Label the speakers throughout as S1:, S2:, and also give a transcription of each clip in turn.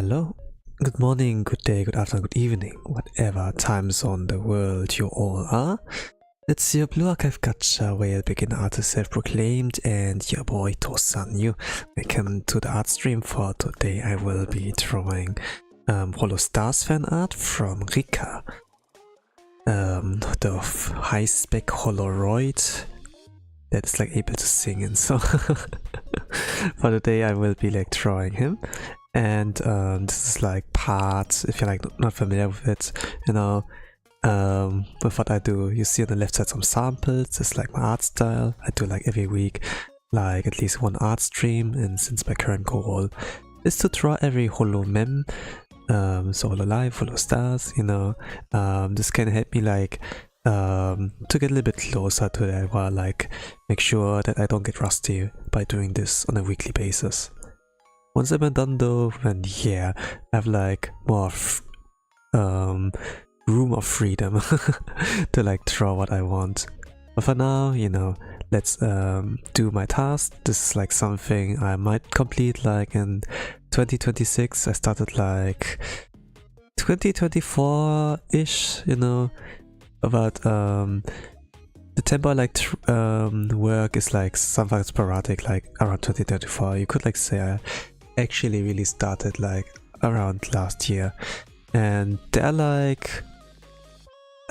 S1: Hello, good morning, good day, good afternoon, good evening, whatever time zone the world you all are. It's your Blue Archive Gacha where beginner artist self-proclaimed and your boy Tosan. Welcome to the art stream. For today I will be drawing Holo Stars fan art from Rikka. The high-spec Holoroid that is like able to sing, and so for today I will be like drawing him. And this is like parts, if you're like not familiar with it, you know, with what I do. You see on the left side some samples. It's like my art style. I do like every week like at least one art stream, and since my current goal is to draw every holo mem, so holo life, holo stars, you know, this can help me like to get a little bit closer to that, while like make sure that I don't get rusty by doing this on a weekly basis. Once I'm done though, then yeah, I have like more room of freedom to like draw what I want. But for now, you know, let's do my task. This is like something I might complete like in 2026. I started like 2024-ish, you know, but the tempo I like work is like something sporadic, like around 2034. You could like say I actually really started like around last year, and there are like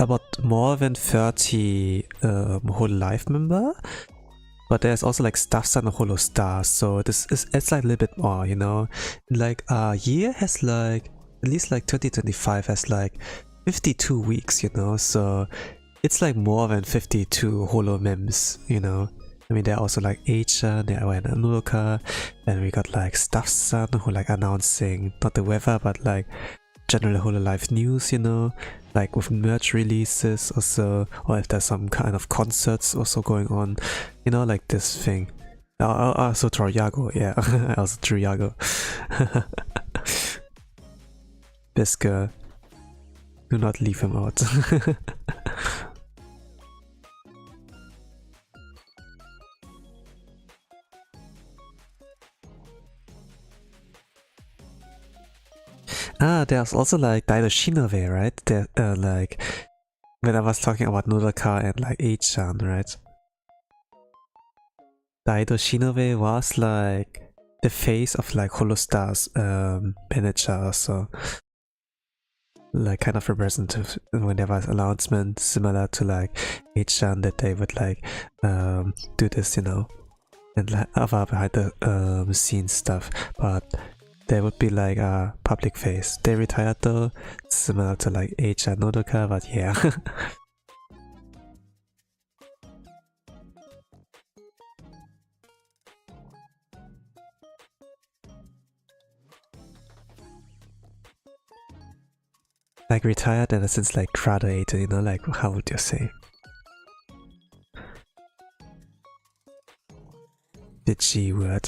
S1: about more than 30 whole life member, but there's also like stuffs and holo stars, so it's like a little bit more, you know. Like a year has like at least like 2025 has like 52 weeks, you know, so it's like more than 52 holo mems, you know. I mean, they're also like Achan, there are Anuka, and we got like Stuff-san who like announcing not the weather but like general holo life news, you know, like with merch releases also, or if there's some kind of concerts also going on, you know, like this thing. I also draw Yago, yeah, I also drew Yago. Bisker, do not leave him out. There's also like DOVA-SYNDROME, right? There, like when I was talking about Nodaka and like Achan, right? DOVA-SYNDROME was like the face of like Holostars manager, so like kind of representative when there was announcement similar to like Achan that they would like do this, you know, and like other behind the scenes stuff, but there would be like a public face. They retired though, similar to like Achan Nodoka, but yeah. Like retired and since like graduated, you know, like how would you say? The G word.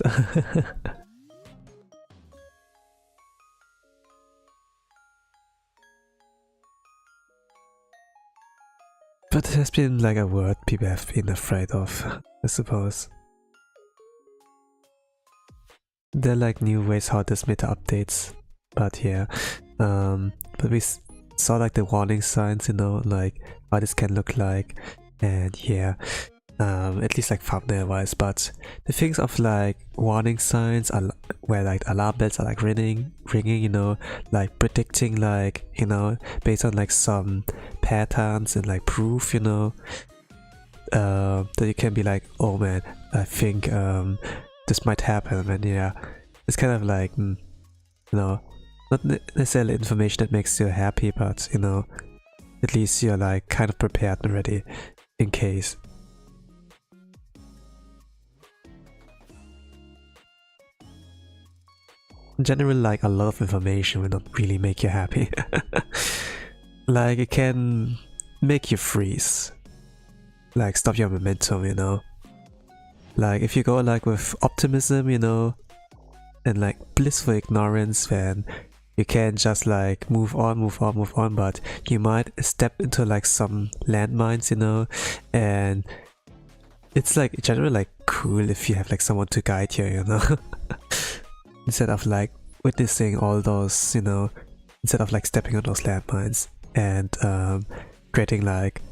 S1: But it has been like a word people have been afraid of, I suppose. There are like new ways how this meta updates, but yeah. But we saw like the warning signs, you know, like how this can look like, and yeah. At least like thumbnail wise, but the things of like warning signs are where like alarm bells are like ringing, you know, like predicting like, you know, based on like some patterns and like proof, you know, that you can be like, oh man, I think this might happen, and yeah, it's kind of like, you know, not necessarily information that makes you happy, but you know, at least you're like kind of prepared already in case. In general, like a lot of information will not really make you happy. Like it can make you freeze, like stop your momentum, you know. Like if you go like with optimism, you know, and like blissful ignorance, then you can just like move on, but you might step into like some landmines, you know, and it's like generally like cool if you have like someone to guide you, you know. Instead of like witnessing all those, you know, instead of like stepping on those landmines and creating like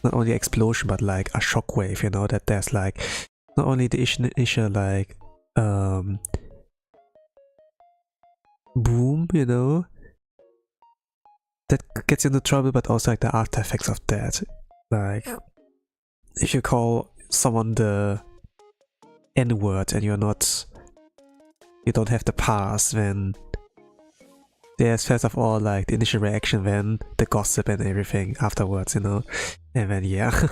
S1: not only explosion but like a shockwave, you know, that there's like not only the initial like boom, you know, that gets you into trouble, but also like the after effects of that. Like if you call someone the N-word and you don't have the pass, then there's first of all like the initial reaction, then the gossip and everything afterwards, you know, and then yeah,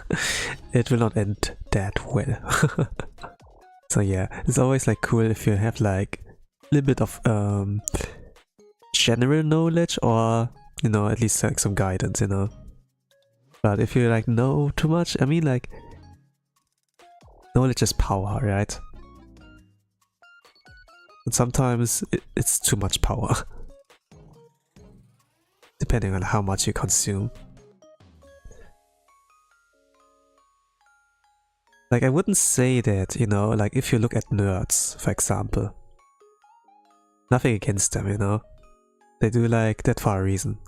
S1: it will not end that well. So yeah, it's always like cool if you have like a little bit of general knowledge, or you know, at least like some guidance, you know. But if you like know too much, I mean, like knowledge is power, right? And sometimes it's too much power. Depending on how much you consume. Like I wouldn't say that, you know, like if you look at nerds, for example. Nothing against them, you know. They do like that for a reason.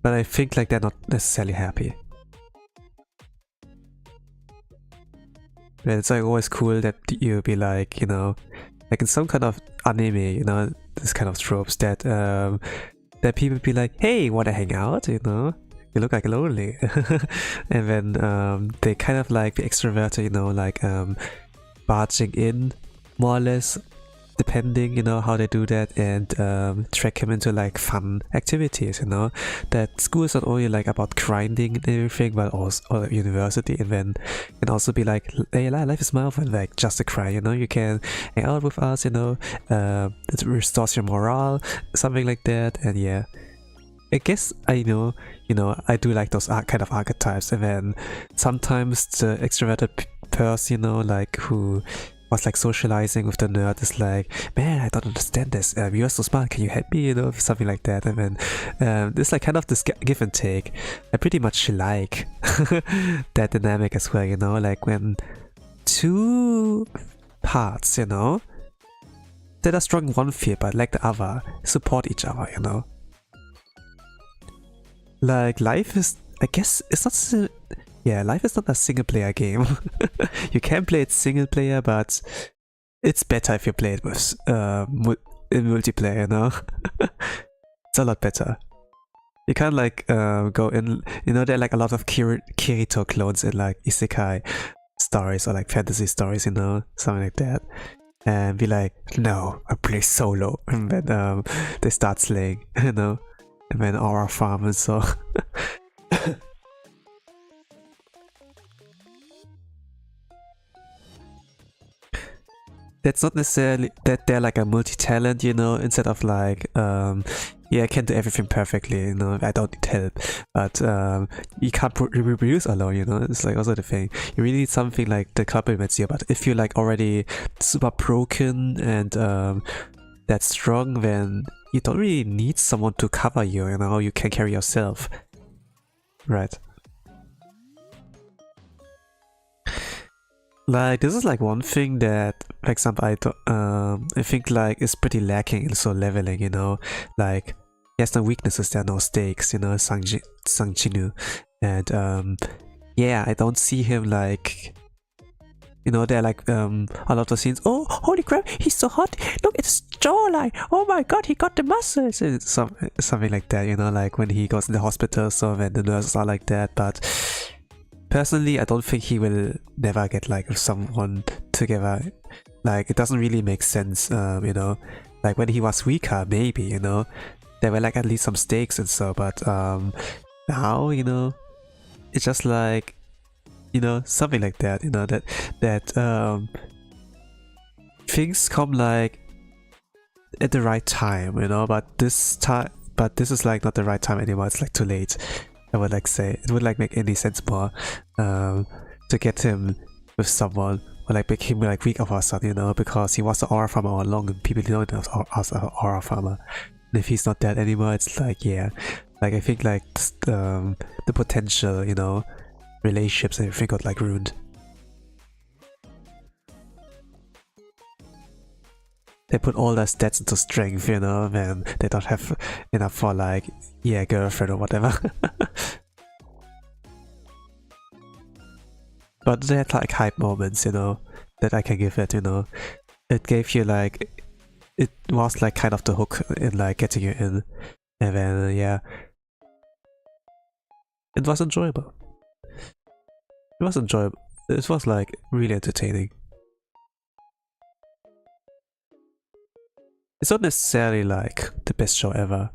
S1: But I think like they're not necessarily happy. But it's like always cool that you be like, you know, like in some kind of anime, you know, this kind of tropes that that people be like, hey, wanna hang out, you know? You look like lonely. And then they kind of like be extroverted, you know, like barging in more or less, depending, you know, how they do that, and track him into like fun activities, you know, that school is not only like about grinding and everything, but also or university, and then can also be like, hey, life is more fun, like just a grind, you know, you can hang out with us, you know, it restores your morale, something like that. And yeah, I guess I know, you know, I do like those kind of archetypes. And then sometimes the extroverted person, you know, like who was like socializing with the nerd is like, man, I don't understand this. You're so smart. Can you help me? You know, something like that. And then there's like kind of this give and take. I pretty much like that dynamic as well. You know, like when two parts, you know, that are strong in one field but like the other, support each other. You know, like life is, I guess, it's not. Yeah, life is not a single player game. You can play it single player, but it's better if you play it with in multiplayer, you know? It's a lot better. You can't like go in, you know, there are like a lot of Kirito clones in like isekai stories or like fantasy stories, you know, something like that. And be like, no, I play solo. And then they start slaying, you know? And then aura farm and so. That's not necessarily that they're like a multi-talent, you know, instead of like, yeah, I can do everything perfectly, you know, I don't need help. But you can't reproduce alone, you know, it's like also the thing. You really need something like that complements you, but if you're like already super broken and that strong, then you don't really need someone to cover you, you know, you can carry yourself. Right. Like, this is like one thing that, for example, I think like is pretty lacking in soul leveling, you know, like he has no weaknesses, there are no stakes, you know, Sanjinu. And yeah, I don't see him like, you know, there are like a lot of scenes, oh, holy crap, he's so hot, look at his jawline, oh my god, he got the muscles, and something like that, you know, like when he goes in the hospital, so when the nurses are like that. But personally, I don't think he will never get like with someone together. Like, it doesn't really make sense, you know. Like when he was weaker, maybe, you know, there were like at least some stakes and so, but now, you know, it's just like, you know, something like that, you know, that things come like at the right time, you know, but this is like not the right time anymore, it's like too late. I would like say it would like make any sense more to get him with someone, or like make him like weak of a sudden, you know, because he was an aura farmer all along and people know him as an aura farmer. And if he's not that anymore, it's like, yeah, like I think like the potential, you know, relationships and everything got like ruined. they put all their stats into strength, you know, when they don't have enough for like, yeah, girlfriend or whatever. But they had like hype moments, you know, that I can give it, you know. It gave you like, it was like kind of the hook in like getting you in. And then, yeah, it was enjoyable. It was enjoyable. It was like really entertaining. It's not necessarily like the best show ever,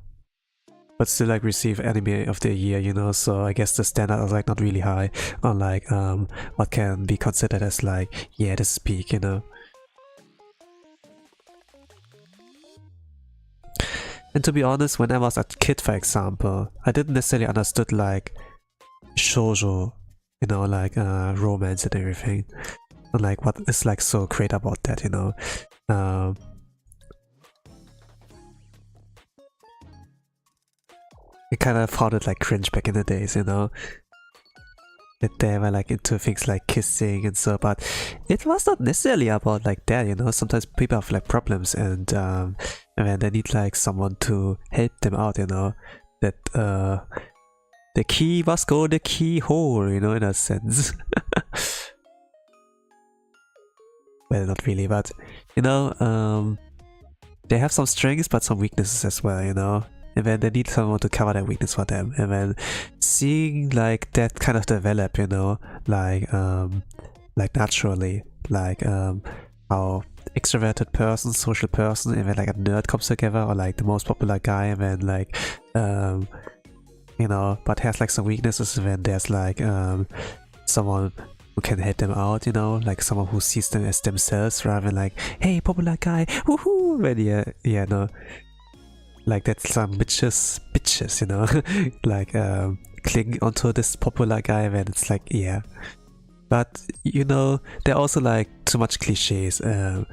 S1: but still like receive anime of the year, you know, so I guess the standard is like not really high on like what can be considered as like, yeah, this is peak, you know. And to be honest, when I was a kid, for example, I didn't necessarily understood like shoujo, you know, like romance and everything, and like what is like so great about that, you know. I kind of found it like cringe back in the days, you know. That they were like into things like kissing and so, but it was not necessarily about like that, you know. Sometimes people have like problems and then they need like someone to help them out, you know. That the key must go the keyhole, you know, in a sense. Well, not really, but you know, they have some strengths but some weaknesses as well, you know. And then they need someone to cover that weakness for them. And then seeing like that kind of develop, you know, like naturally, like how extroverted person, social person, and then like a nerd comes together, or like the most popular guy, and then like you know, but has like some weaknesses, and then there's like someone who can help them out, you know, like someone who sees them as themselves rather than like, hey, popular guy, woohoo, and yeah, no. Like that's some bitches, you know, like cling onto this popular guy, and it's like, yeah. But you know, there are also like too much cliches. For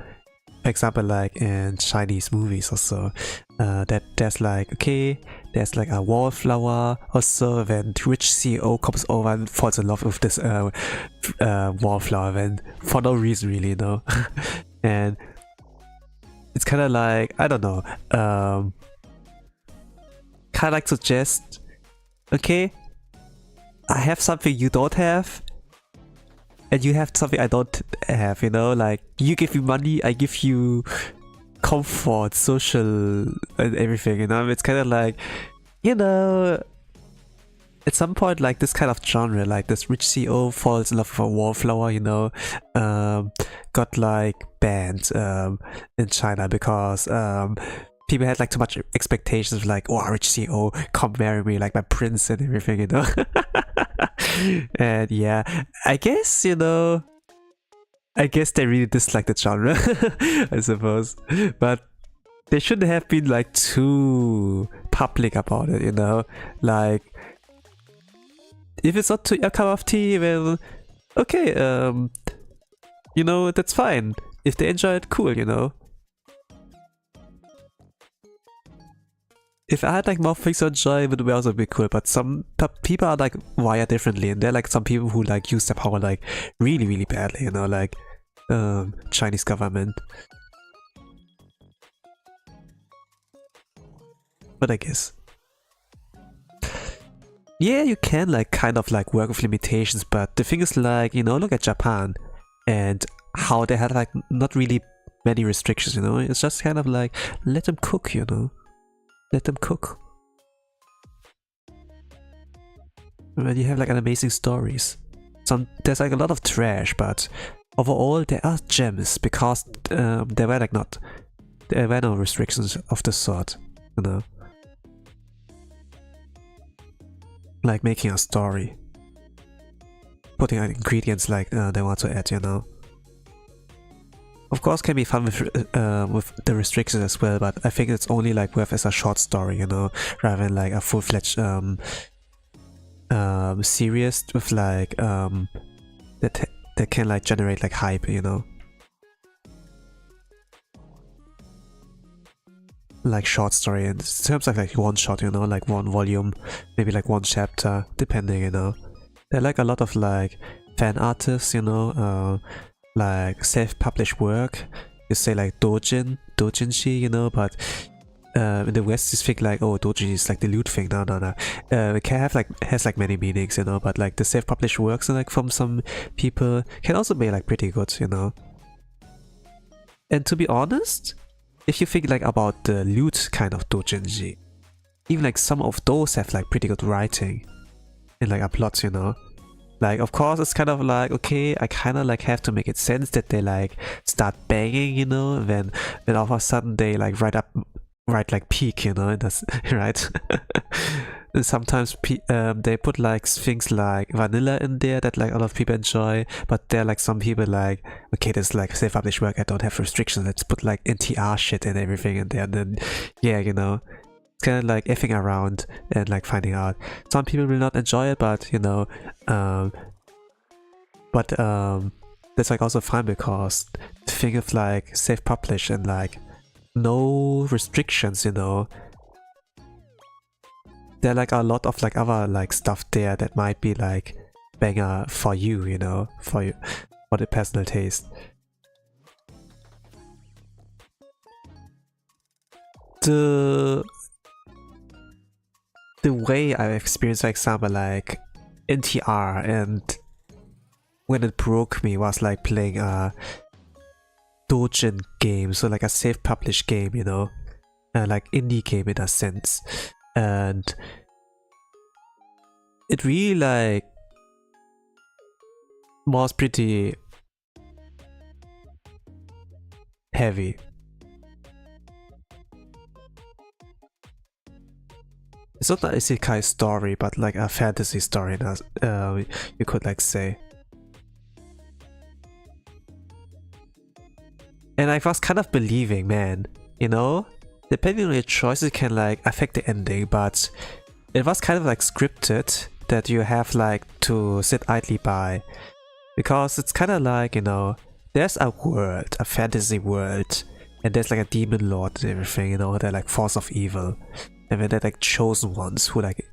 S1: example, like in Chinese movies or so, that there's like, okay, there's like a wallflower or so, then rich CEO comes over and falls in love with this wallflower, and for no reason really, you know. And it's kind of like, I don't know, kind of like suggest, okay, I have something you don't have, and you have something I don't have, you know, like you give me money, I give you comfort, social and everything, you know. It's kind of like, you know, at some point like this kind of genre, like this rich CEO falls in love with a wallflower, you know, got like banned in China because people had like too much expectations, like, oh, rich CEO, come marry me, like my prince and everything, you know. And yeah, I guess, you know, I guess they really dislike the genre, I suppose. But they shouldn't have been like too public about it, you know. Like, if it's not your cup of tea, well, okay, you know, that's fine. If they enjoy it, cool, you know. If I had like more things to enjoy, it would also be cool, but some people are like wired differently, and there are like some people who like use their power like really, really badly, you know, like Chinese government. But I guess, yeah, you can like kind of like work with limitations, but the thing is like, you know, look at Japan and how they had like not really many restrictions, you know. It's just kind of like, let them cook, you know. Let them cook. And then you have like an amazing stories. There's like a lot of trash, but overall there are gems because there were no restrictions of the sort, you know. Like making a story, putting out ingredients like they want to add, you know. Of course, can be fun with the restrictions as well, but I think it's only like worth as a short story, you know, rather than like a full-fledged series with like that can like generate like hype, you know. Like short story in terms of like one shot, you know, like one volume, maybe like one chapter, depending, you know. There are like a lot of like fan artists, you know, like self-published work you say like dojinshi, you know, but in the West you think like, oh, doji is like the loot thing. No. It can have like, has like many meanings, you know, but like the self-published works like from some people can also be like pretty good, you know. And to be honest, if you think like about the loot kind of dojinshi, even like some of those have like pretty good writing and like a plot, you know. Like, of course, it's kind of like, okay, I kind of like have to make it sense that they like start banging, you know, and then all of a sudden they like write like peak, you know, and that's right. And sometimes they put like things like vanilla in there that like a lot of people enjoy, but there are like some people like, okay, this like self-published work, I don't have restrictions, let's put like NTR shit and everything in there, and then yeah, you know, it's kind of like effing around and like finding out. Some people will not enjoy it, but you know, that's like also fine, because the thing of like self-published and like no restrictions, you know, there are like a lot of like other like stuff there that might be like banger for you, you know, for the personal taste. The way I've experienced, for example, like NTR, and when it broke me was like playing a dojin game, so like a self-published game, you know, like indie game in a sense, and it really like was pretty heavy. It's not an isekai story, but like a fantasy story, you could like say. And I was kind of believing, man, you know, depending on your choices can like affect the ending, but it was kind of like scripted that you have like to sit idly by, because it's kind of like, you know, there's a world, a fantasy world, and there's like a demon lord and everything, you know, they're like force of evil, and then they're like chosen ones who like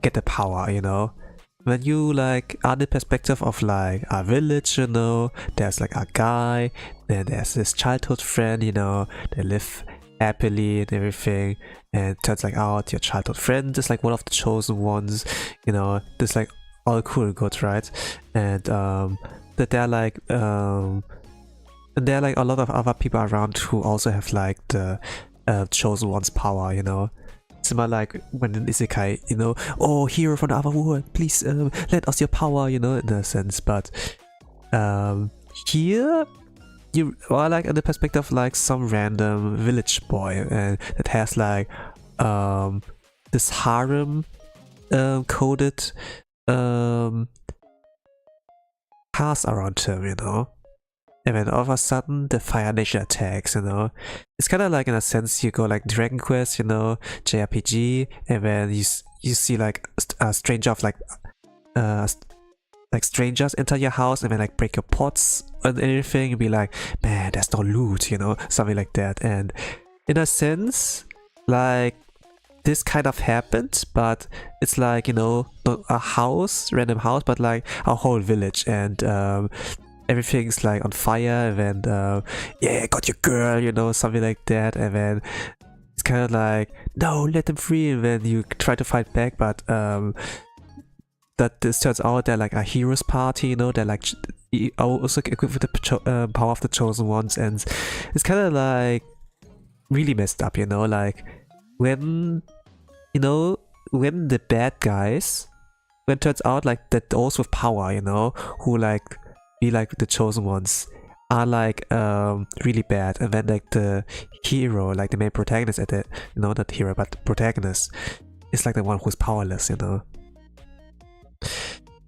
S1: get the power, you know. When you like are the perspective of like a village, you know, there's like a guy, then there's this childhood friend, you know, they live happily and everything, and it turns like out your childhood friend is like one of the chosen ones, you know, this like all cool and good, right? And that they're like and there are like a lot of other people around who also have like the chosen one's power, you know. Similar like when in isekai, you know, oh, hero from the other world, please lend us your power, you know, in a sense. But here you are like in the perspective of like some random village boy, and that has like this harem coded cast around him, you know. And then all of a sudden the Fire Nation attacks, you know. It's kind of like in a sense you go like Dragon Quest, you know, JRPG, and then you see like a stranger of like strangers enter your house and then like break your pots and everything, and be like, man, there's no loot, you know, something like that. And in a sense, like this kind of happened, but it's like, you know, not a house, random house, but like a whole village, and everything's like on fire, and then yeah, got your girl, you know, something like that. And then it's kind of like, no, let them free, and then you try to fight back, but that this turns out they're like a heroes party, you know, they're like also equipped with the power of the chosen ones, and it's kind of like really messed up, you know, like when, you know, when the bad guys, when it turns out like that those with power, you know, who like be like the chosen ones, are like really bad, and then like the hero, like the main protagonist at it, you know, not hero but the protagonist, is like the one who's powerless, you know.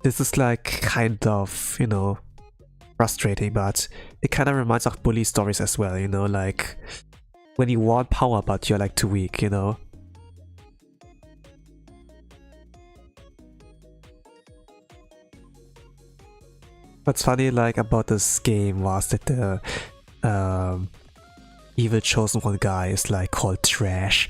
S1: This is like kind of, you know, frustrating, but it kind of reminds of bully stories as well, you know, like when you want power but you're like too weak, you know. What's funny like about this game was that the evil chosen one guy is like called Trash.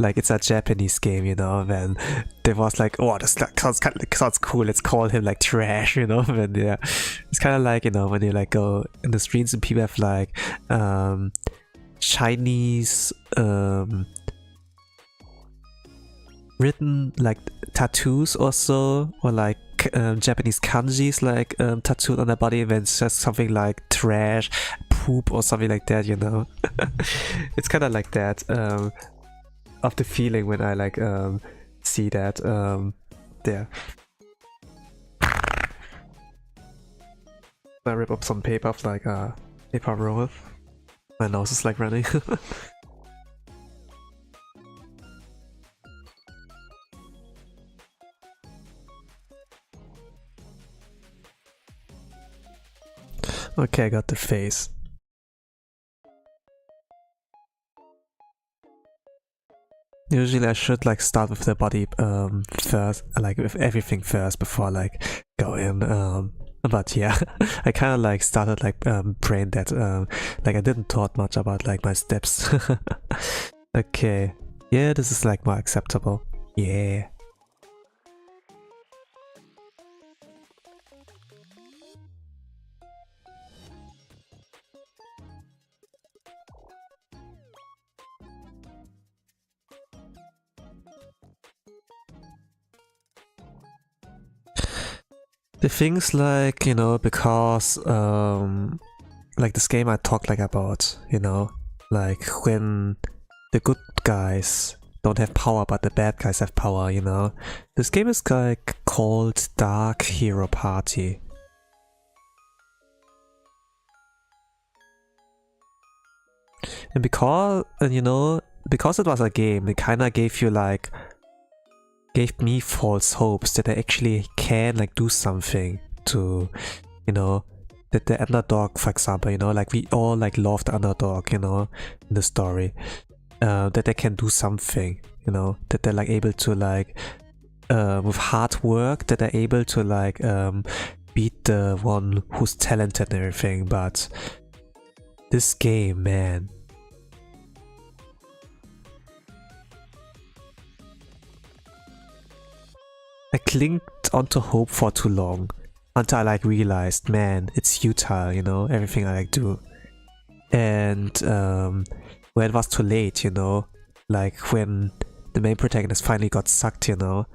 S1: like it's a Japanese game, you know, when there was like, oh, this like, sounds cool, let's call him like trash, you know, and yeah, it's kind of like, you know, when you like go in the streets and people have like Chinese written like tattoos or so, or like Japanese kanjis like tattooed on their body, when it's just something like trash, poop or something like that, you know. It's kind of like that of the feeling when I like see that there. I rip up some paper of like a paper roll. My nose is like running. Okay, I got the face. Usually I should like start with the body first, like with everything first before like go in. But yeah, I kind of like started like brain dead. Like I didn't thought much about like my steps. Okay, yeah, this is like more acceptable. Yeah. The things like, you know, because like this game I talked like about, you know, like when the good guys don't have power but the bad guys have power, you know. This game is like called Dark Hero Party. And because, you know, because it was a game, it kinda gave me false hopes that I actually can like do something to, you know, that the underdog, for example, you know, like we all like love the underdog, you know, in the story, that they can do something, you know, that they're like able to like with hard work, that they're able to like beat the one who's talented and everything. But this game, man, I clinged onto hope for too long until I like realized, man, it's futile, you know, everything I like do. And when it was too late, you know, like when the main protagonist finally got sucked, you know,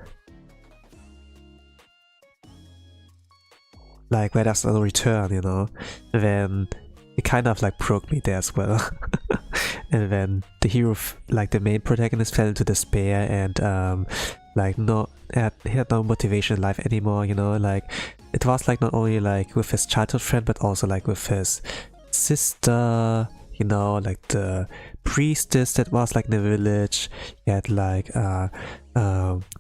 S1: like where there's no return, you know, then it kind of like broke me there as well. And then the hero, like the main protagonist, fell into despair and like he had no motivation in life anymore, you know, like it was like not only like with his childhood friend but also like with his sister, you know, like the priestess that was like in the village. He had like other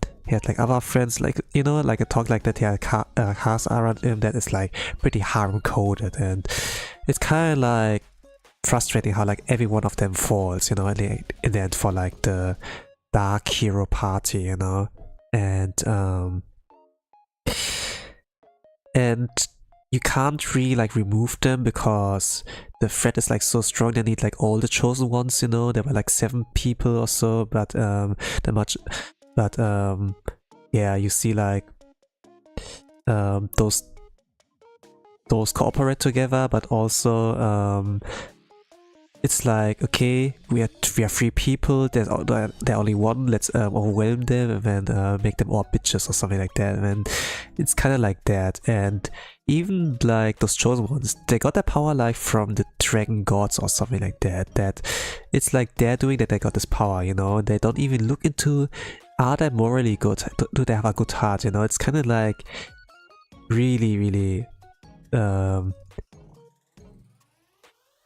S1: friends, like, you know, like a talk like that. He had cast around him that is like pretty harm coded, and it's kind of like frustrating how like every one of them falls, you know, in the end for like the Dark Hero Party, you know. And you can't really like remove them because the threat is like so strong. They need like all the chosen ones, you know. There were like 7 people or so, but yeah, you see like those cooperate together, but also it's like, okay, we are 3 people, there's only one, let's overwhelm them and then make them all bitches or something like that. And it's kind of like that. And even like those chosen ones, they got their power like from the dragon gods or something like that. That it's like they're doing that, they got this power, you know. They don't even look into, are they morally good, do they have a good heart, you know. It's kind of like really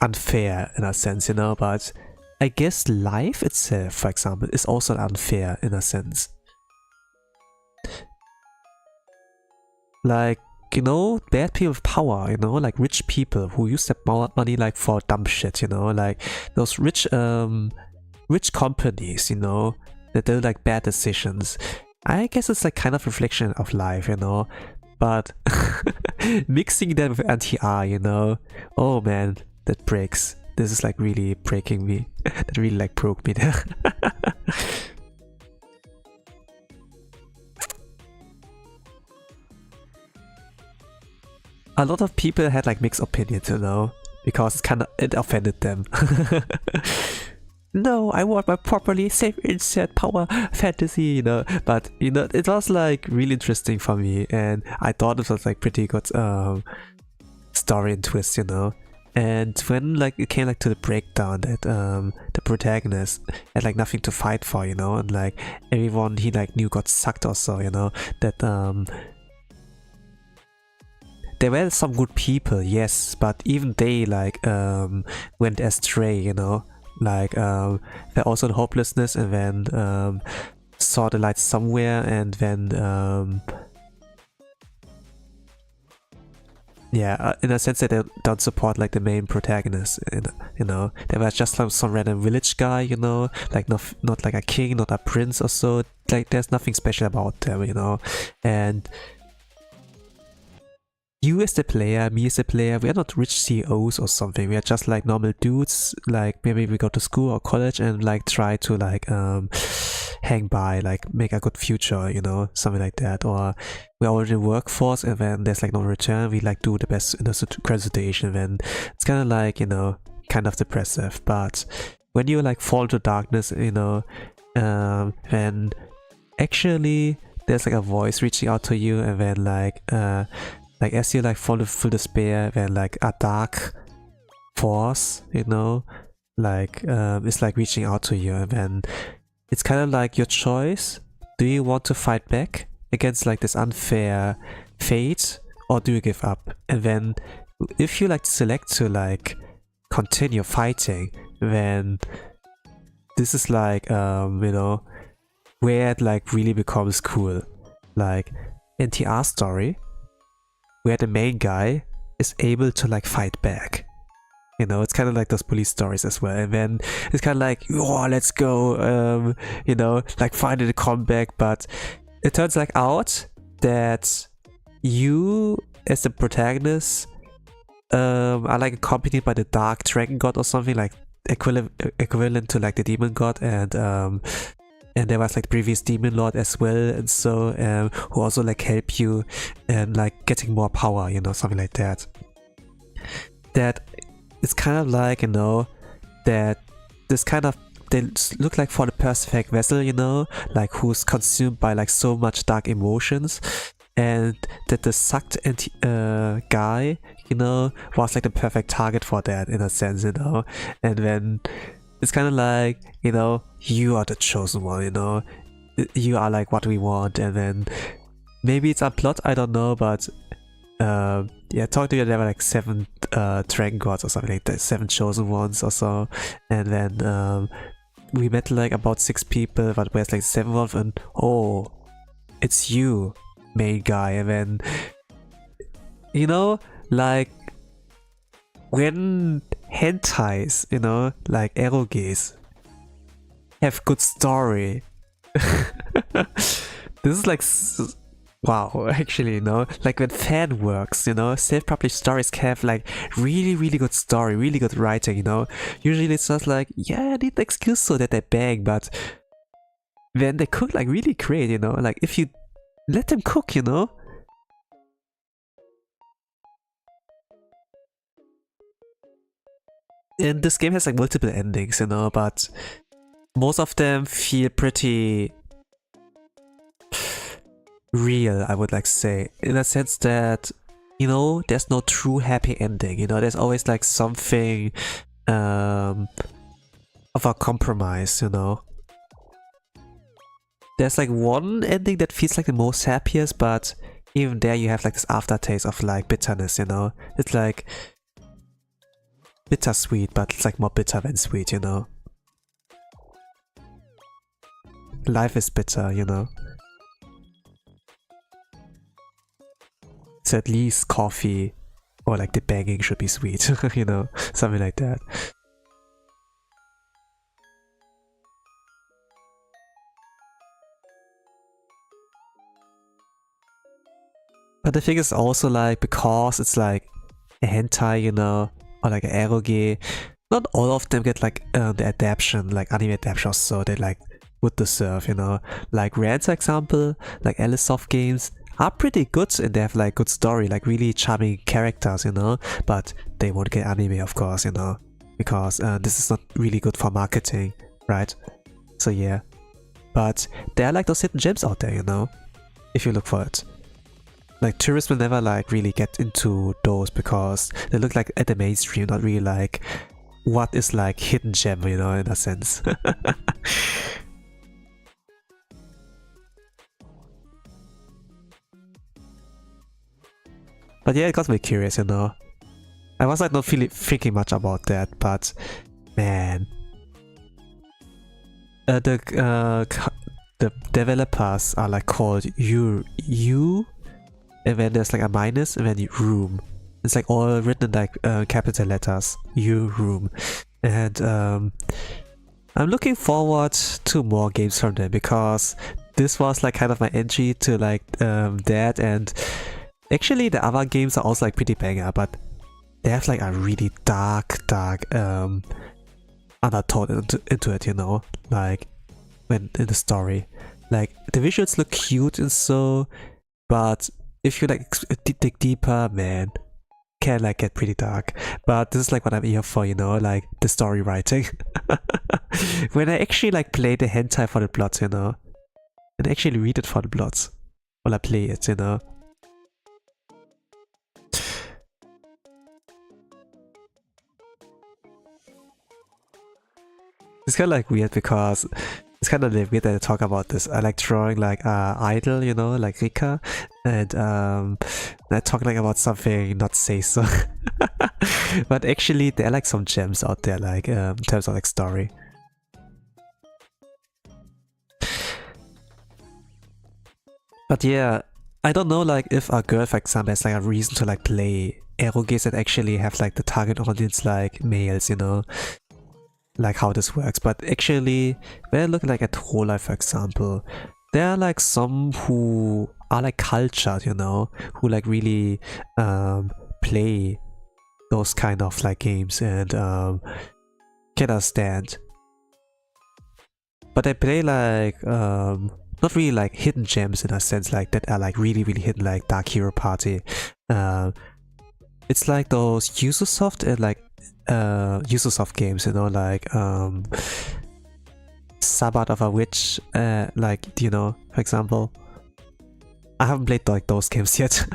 S1: unfair in a sense, you know. But I guess life itself, for example, is also unfair in a sense. Like, you know, bad people with power, you know, like rich people who use their money like for dumb shit, you know, like those rich companies, you know, that do like bad decisions. I guess it's like kind of reflection of life, you know. But mixing that with anti-R, you know, oh man, that breaks. This is like really breaking me. That really like broke me there. a lot of people had like mixed opinions, you know, because it offended them. No, I want my properly safe insert power fantasy, you know. But you know, it was like really interesting for me, and I thought it was like pretty good story and twist, you know. And when like it came like to the breakdown that the protagonist had like nothing to fight for, you know, and like everyone he like knew got sucked or so, you know, that there were some good people, yes, but even they like went astray, you know, like they're also in hopelessness, and then saw the light somewhere, and then yeah, in a sense that they don't support like the main protagonist, you know. There was just some random village guy, you know, like not like a king, not a prince or so. Like there's nothing special about them, you know. And you as the player, me as the player, we are not rich CEOs or something. We are just like normal dudes. Like maybe we go to school or college and like try to like hang by, like make a good future, you know, something like that. Or we're already in the workforce, and then there's like no return. We like do the best in the current situation. Then it's kind of like, you know, kind of depressive. But when you like fall into darkness, you know, then actually there's like a voice reaching out to you, and then like as you like fall into full despair, then like a dark force, you know, like is like reaching out to you, and then it's kind of like your choice. Do you want to fight back against like this unfair fate, or do you give up? And then if you like select to like continue fighting, then this is like you know, where it like really becomes cool. Like NTR story, where the main guy is able to like fight back. You know, it's kind of like those police stories as well. And then it's kind of like, oh, let's go, you know, like find a comeback. But it turns like out that you as the protagonist are like accompanied by the dark dragon god or something, like equivalent to like the demon god, and there was like previous demon lord as well, and so who also like help you and like getting more power, you know, something like that. That it's kind of like, you know, that this kind of, they look like for the perfect vessel, you know, like who's consumed by like so much dark emotions, and that the sucked guy, you know, was like the perfect target for that in a sense, you know. And then it's kind of like, you know, you are the chosen one, you know, you are like what we want. And then maybe it's a plot, I don't know, but yeah, talk to you, there were like 7 dragon gods or something like that, 7 chosen ones or so. And then we met like about 6 people, but where's like 7 of them, and oh, it's you, main guy. And then, you know, like when hentais, you know, like eroges have good story, this is like wow, actually, you know, like when fan works, you know, self-published stories can have like really good story, really good writing, you know. Usually it's just like, yeah, I need the excuse so that they bang, but then they cook like really great, you know, like if you let them cook, you know. And this game has like multiple endings, you know, but most of them feel pretty real, I would like say, in a sense that, you know, there's no true happy ending, you know, there's always like something of a compromise, you know. There's like one ending that feels like the most happiest, but even there you have like this aftertaste of like bitterness, you know. It's like bittersweet, but it's like more bitter than sweet, you know. Life is bitter, you know. So at least coffee or like the banging should be sweet, you know, something like that. But the thing is also like, because it's like a hentai, you know, or like an eroge, not all of them get like the adaptation, like anime adaptation or so they like would deserve, you know. Like Rand's example, like Alicesoft games, are pretty good and they have like good story, like really charming characters, you know, but they won't get anime, of course, you know, because this is not really good for marketing, right? So yeah, but there are like those hidden gems out there, you know, if you look for it. Like tourists will never like really get into those because they look like at the mainstream, not really like what is like hidden gem, you know, in a sense. But yeah, it got me curious, you know. I was like not thinking much about that, but man, the developers are like called you, and then there's like a minus, and then room. It's like all written in like capital letters, room, and I'm looking forward to more games from them because this was like kind of my entry to like that, and actually the other games are also like pretty banger, but they have like a really dark undertone into it, you know, like when in the story. Like the visuals look cute and so, but if you like dig deeper, man, can like get pretty dark. But this is like what I'm here for, you know, like the story writing. When I actually like play the hentai for the plots, you know, and actually read it for the plots, while I play it, you know. It's kind of like weird because it's kind of weird that I talk about this. I like drawing like idol, you know, like Rikka, and I talk like about something not say so. But actually there are like some gems out there, like in terms of like story. But yeah, I don't know like if a girl, for example, has like a reason to like play ero games that actually have like the target audience like males, you know, like how this works. But actually, when I look like at whole life, for example, there are like some who are like cultured, you know, who like really play those kind of like games and can understand. But they play like not really like hidden gems in a sense, like that are like really hidden, like Dark Hero Party. It's like those Ubisoft and like Ubisoft games, you know, like Sabbath of a Witch, like, you know, for example. I haven't played like those games yet.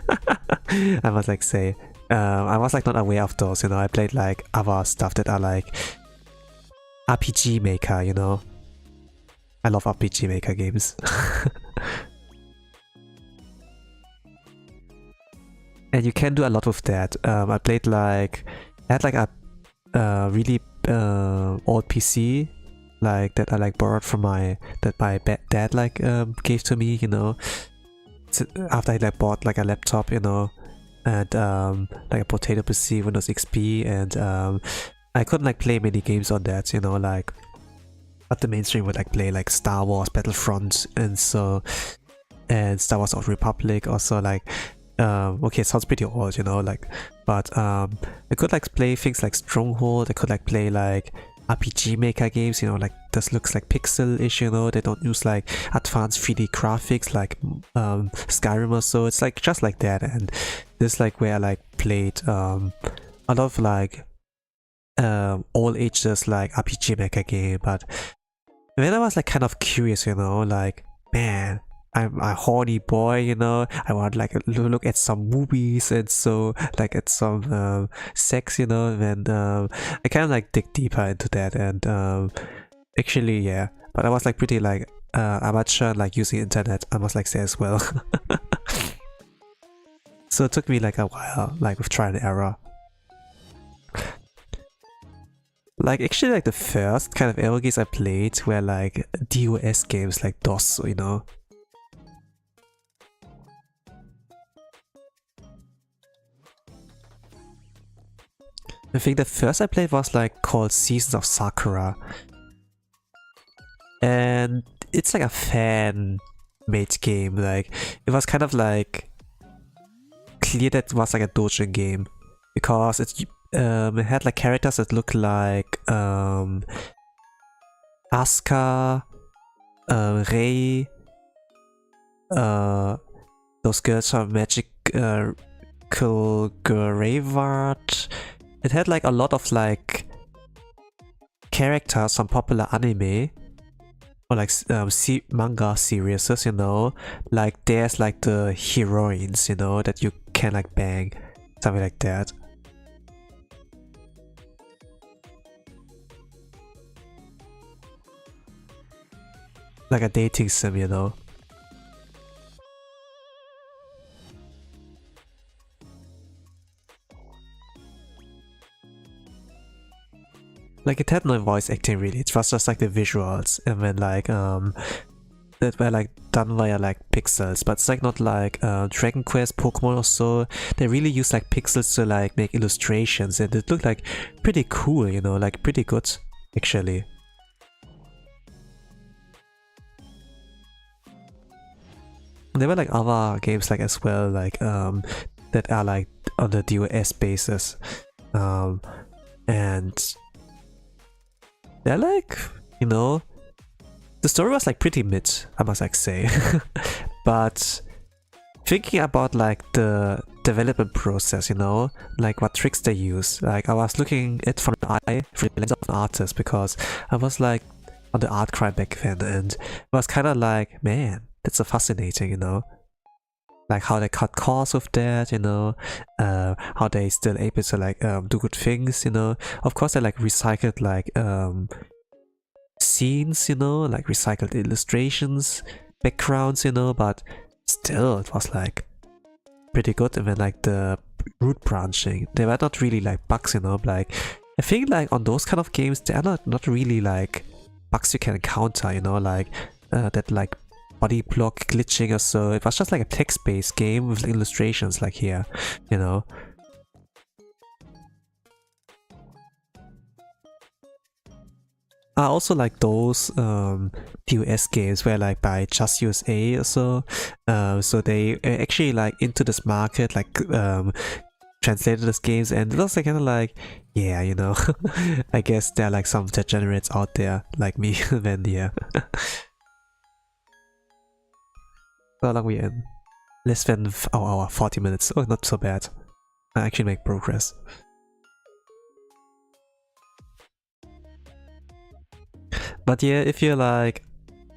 S1: I must like say, I was like not aware of those, you know. I played like other stuff that are like RPG Maker, you know. I love RPG Maker games. And you can do a lot with that. I played like, I had like a really old PC, like that I like borrowed from my dad like gave to me, you know. After I like bought like a laptop, you know, and like a potato PC, Windows XP, and I couldn't like play many games on that, you know, like. But the mainstream would like play like Star Wars Battlefront and so, and Star Wars Old Republic also, like okay, it sounds pretty old, you know, like, but I could like play things like Stronghold. I could like play like RPG Maker games, you know, like this looks like pixel-ish, you know, they don't use like advanced 3D graphics like Skyrim or so. It's like just like that, and this is like where I like played a lot of like all ages like RPG Maker game. But when I was like kind of curious, you know, like, man, I'm a horny boy, you know, I want like look at some movies and so like at some sex, you know, and I kind of like dig deeper into that, and actually yeah, but I was like pretty like amateur like using internet, I must like say as well. So it took me like a while, like with trial and error. Like actually like the first kind of ero games I played were like DOS games like DOS, you know. I think the first I played was like called Seasons of Sakura. And it's like a fan-made game, like it was kind of like clear that it was like a doujin game. Because it had like characters that look like Asuka, Rei, those girls from Magical Graveyard. It had like a lot of like characters from popular anime or like manga series, you know, like there's like the heroines, you know, that you can like bang, something like that. Like a dating sim, you know. Like it had no voice acting really, it was just like the visuals and then like that were like done via like pixels, but it's like not like Dragon Quest, Pokemon or so. They really use like pixels to like make illustrations and it looked like pretty cool, you know, like pretty good actually. There were like other games like as well, like that are like on the DOS basis, and they're like, you know, the story was like pretty mid, I must like say. But thinking about like the development process, you know, like what tricks they use, like I was looking at from the lens of an artist because I was like on the art crowd back then and it was kind of like, man, that's so fascinating, you know, like how they cut costs with that, you know, how they still able to like do good things, you know. Of course they like recycled like scenes, you know, like recycled illustrations, backgrounds, you know, but still it was like pretty good. And then like the root branching, they were not really like bugs, you know, like I think like on those kind of games they are not really like bugs you can encounter, you know, like that like body block glitching or so. It was just like a text-based game with illustrations like here, you know. I also like those DOS games where like by Just USA or so. So they actually like into this market, like translated these games, and it was like kind of like, yeah, you know, I guess there are like some degenerates out there like me. Then yeah. How long we in? Less than hour, 40 minutes. Oh, not so bad. I actually make progress. But yeah, if you're like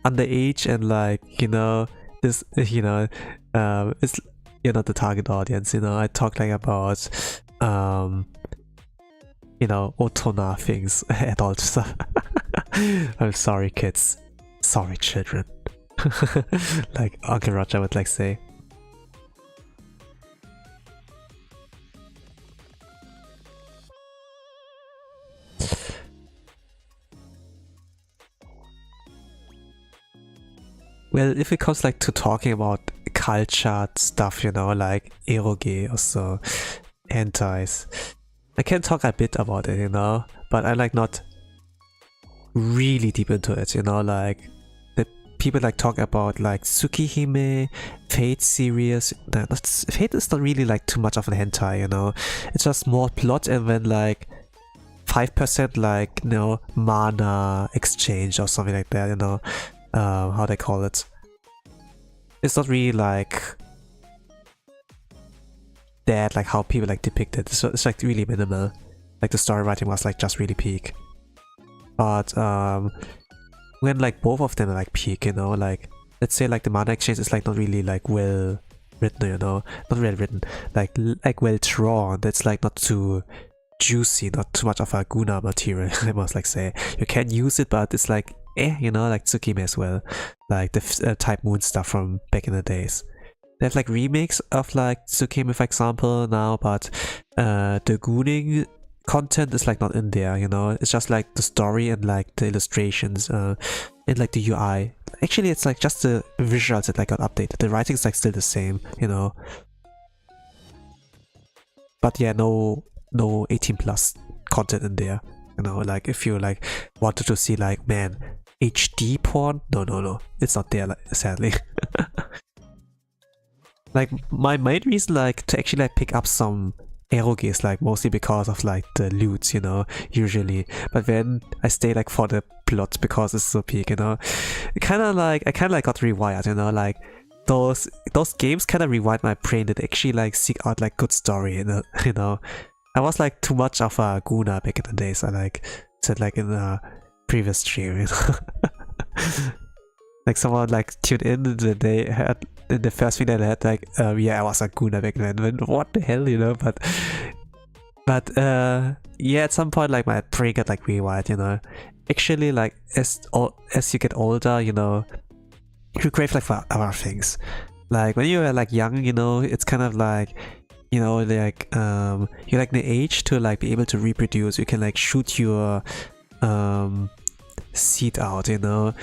S1: underage and like, you know, this, you know, it's, you're not the target audience, you know. I talk like about you know, otona things, adult stuff. I'm sorry kids, sorry children. Like Uncle Roger would like say. Well, if it comes like to talking about culture stuff, you know, like eroge or so, hentais, I can talk a bit about it, you know, but I'm like not really deep into it, you know, like people like talk about like Tsukihime, Fate series. Fate is not really like too much of an hentai, you know. It's just more plot and then like 5% like, you know, mana exchange or something like that, you know. How they call it. It's not really like that, like how people like depict it. It's like really minimal. Like the story writing was like just really peak. But when like both of them are like peak, you know, like let's say like the mana exchange is like not really like well written, you know, not well written, like well drawn. That's like not too juicy, not too much of a guna material. I must like say you can use it, but it's like you know, like Tsukime as well, like the Type Moon stuff from back in the days. They have like remakes of like Tsukime, for example, now, but the gooning content is like not in there, you know. It's just like the story and like the illustrations and like the UI. Actually, it's like just the visuals that like got updated. The writing is like still the same, you know. But yeah, no 18+ content in there, you know. Like if you like wanted to see like, man, HD porn, no, it's not there, like, sadly. Like my main reason like to actually like pick up some eroge is like mostly because of like the loot, you know, usually. But then I stay like for the plot because it's so peak, you know. I kind of like got rewired, you know, like those games kind of rewind my brain that actually like seek out like good story, you know. I was like too much of a Guna back in the days. I like said like in a previous stream, you know. Like someone like tuned in and they had in the first thing that I had like yeah, I was a Guna back then. What the hell, you know? But yeah, at some point like my brain got like rewired, you know. Actually, like as you get older, you know, you crave like for other things. Like when you were like young, you know, it's kind of like, you know, like you're like the age to like be able to reproduce. You can like shoot your seed out, you know.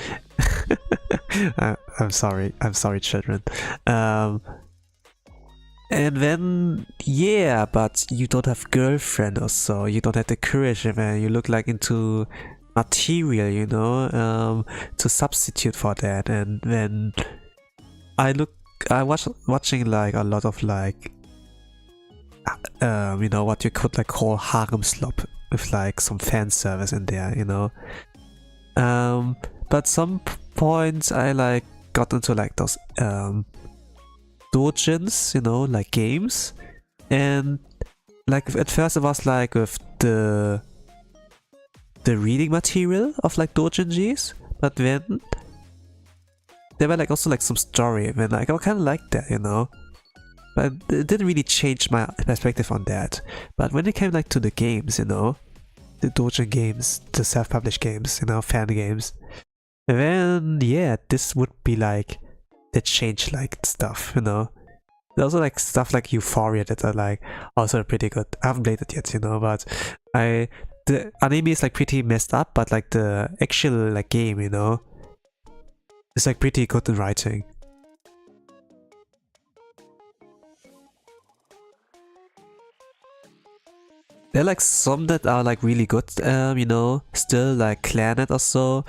S1: I'm sorry, children. And then yeah, but you don't have girlfriend or so. You don't have the courage, man. You look like into material, you know, to substitute for that. And then I was watching like a lot of like you know, what you could like call harem slop with like some fan service in there, you know. But some points I like got into like those dojins, you know, like games, and like at first it was like with the reading material of like doujinjis, but then there were like also like some story, and like I kind of liked that, you know. But it didn't really change my perspective on that. But when it came like to the games, you know, the doujin games, the self-published games, you know, fan games, then yeah, this would be like the change like stuff, you know. There's also like stuff like Euphoria that are like also pretty good. I haven't played it yet, you know, but the anime is like pretty messed up, but like the actual like game, you know, it's like pretty good in writing. There are like some that are like really good, you know, still like Clanet or so.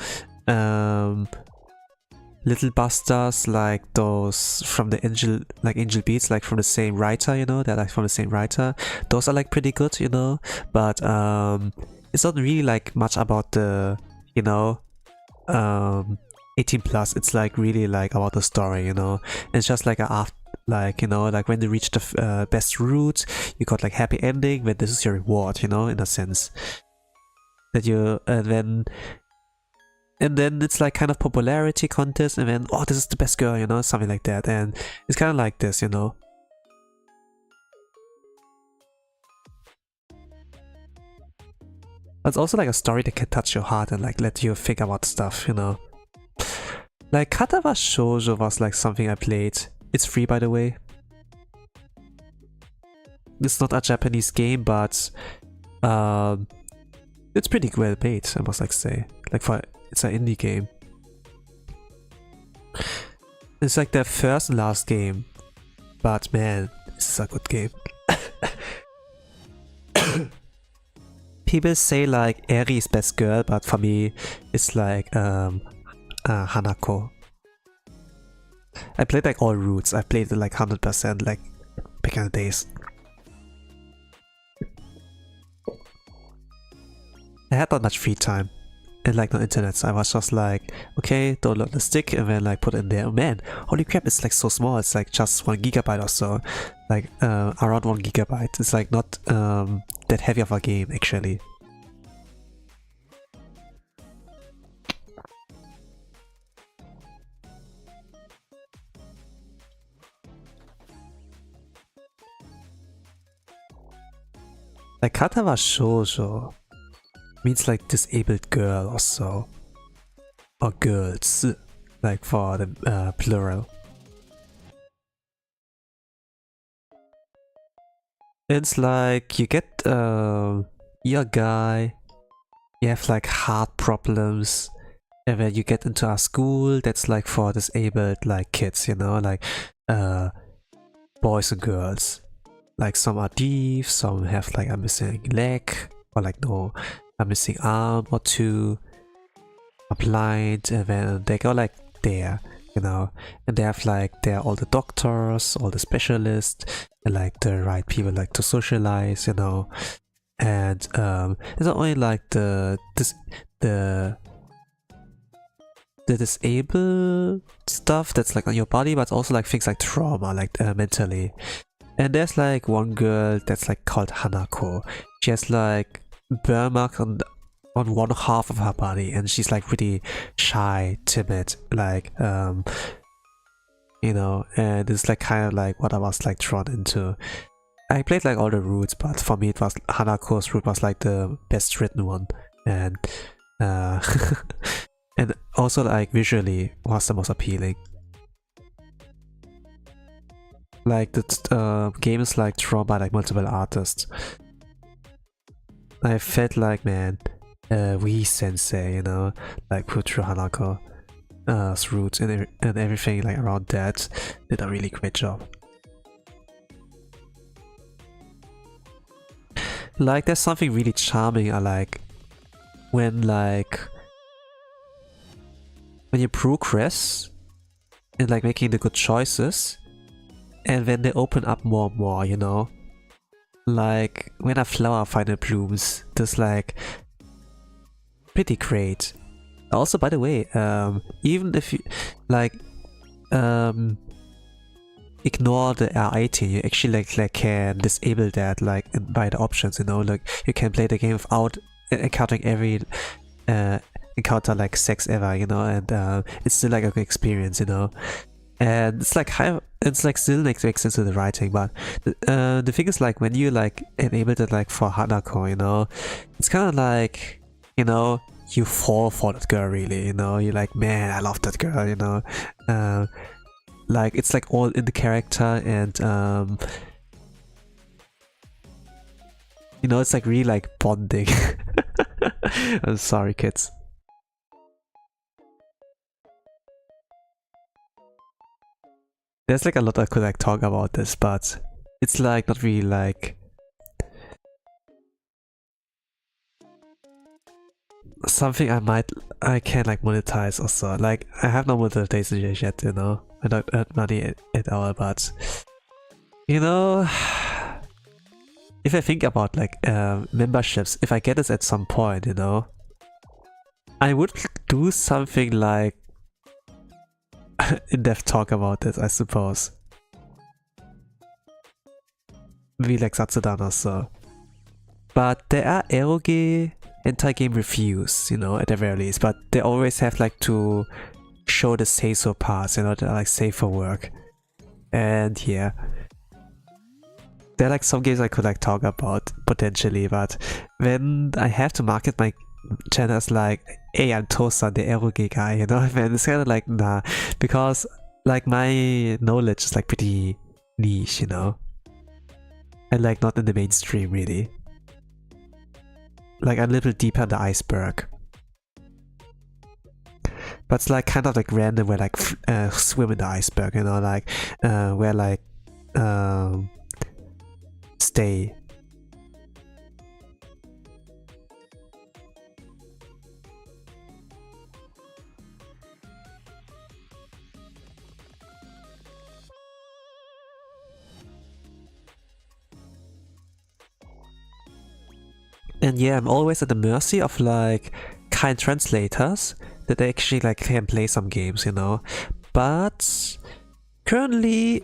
S1: Little Busters, like those from the Angel Beats, like from the same writer, you know, they're like from the same writer. Those are like pretty good, you know, but it's not really like much about the, you know, 18 plus. It's like really like about the story, you know. It's just like like, you know, like when they reach the best route, you got like happy ending, when this is your reward, you know, in a sense that you and then it's like kind of popularity contest, and then oh, this is the best girl, you know, something like that. And it's kind of like this, you know. But it's also like a story that can touch your heart and like let you think about stuff, you know. Like Katawa Shoujo was like something I played. It's free, by the way. It's not a Japanese game, but it's pretty well made, I must like say. Like it's an indie game. It's like their first and last game, but man, this is a good game. People say like Eri is best girl, but for me, it's like Hanako. I played like all routes. I played it like 100%, like back in the days. I had not much free time and like no internet, so I was just like, okay, download the stick and then like put it in there. Oh man, holy crap, it's like so small. It's like just 1 gigabyte or so, like around 1 gigabyte. It's like not that heavy of a game actually. Like Katawa Shoujo means like disabled girl or so, or girls, like for the plural. It's like you get you're a guy, you have like heart problems, and then you get into a school that's like for disabled like kids, you know, like boys and girls. Like some are deaf, some have like a missing leg, or like no, a missing arm or two, are blind, and then they go like there, you know, and they have like they're all the doctors, all the specialists, and like the right people like to socialize, you know. And it's not only like the disabled stuff that's like on your body, but also like things like trauma, like mentally. And there's like one girl that's like called Hanako. She has like burn marks on one half of her body, and she's like pretty shy, timid, like you know, and it's like kind of like what I was like drawn into. I played like all the routes, but for me it was Hanako's route was like the best written one, and and also like visually was the most appealing. Like the game is like drawn by like multiple artists. I felt like, man, we sensei, you know, like put through Hanako roots and everything like around that did a really great job. Like there's something really charming I like when you progress and like making the good choices, and when they open up more and more, you know, like when a flower finally blooms, that's like pretty great. Also, by the way, even if you like ignore the R18, you actually like can disable that like by the options, you know, like you can play the game without encountering every encounter like sex ever, you know, and it's still like a good experience, you know. And it's like still makes sense to the writing, but the thing is like when you like enable it like for Hanako, you know, it's kind of like, you know, you fall for that girl really, you know, you're like, man, I love that girl, you know, like it's like all in the character, and you know, it's like really like bonding. I'm sorry, kids. There's like a lot I could like talk about this, but it's like not really like something I can like monetize also. Like I have no monetization yet, you know. I don't earn money at all, but you know, if I think about like memberships, if I get this at some point, you know, I would do something like in-depth talk about this, I suppose. Maybe like Satsudan or so. But there are eroge anti-game reviews, you know, at the very least, but they always have like to show the say-so parts, you know, they're like safe for work. And yeah, there are like some games I could like talk about potentially, but when I have to market my channel as like, hey, I'm Tosan, the eroge guy, you know, and it's kind of like, nah, because like my knowledge is like pretty niche, you know, and like not in the mainstream really. Like a little deeper in the iceberg, but it's like kind of like random where like swim in the iceberg, you know, like where like stay. And yeah, I'm always at the mercy of like kind translators that they actually like can play some games, you know. But currently,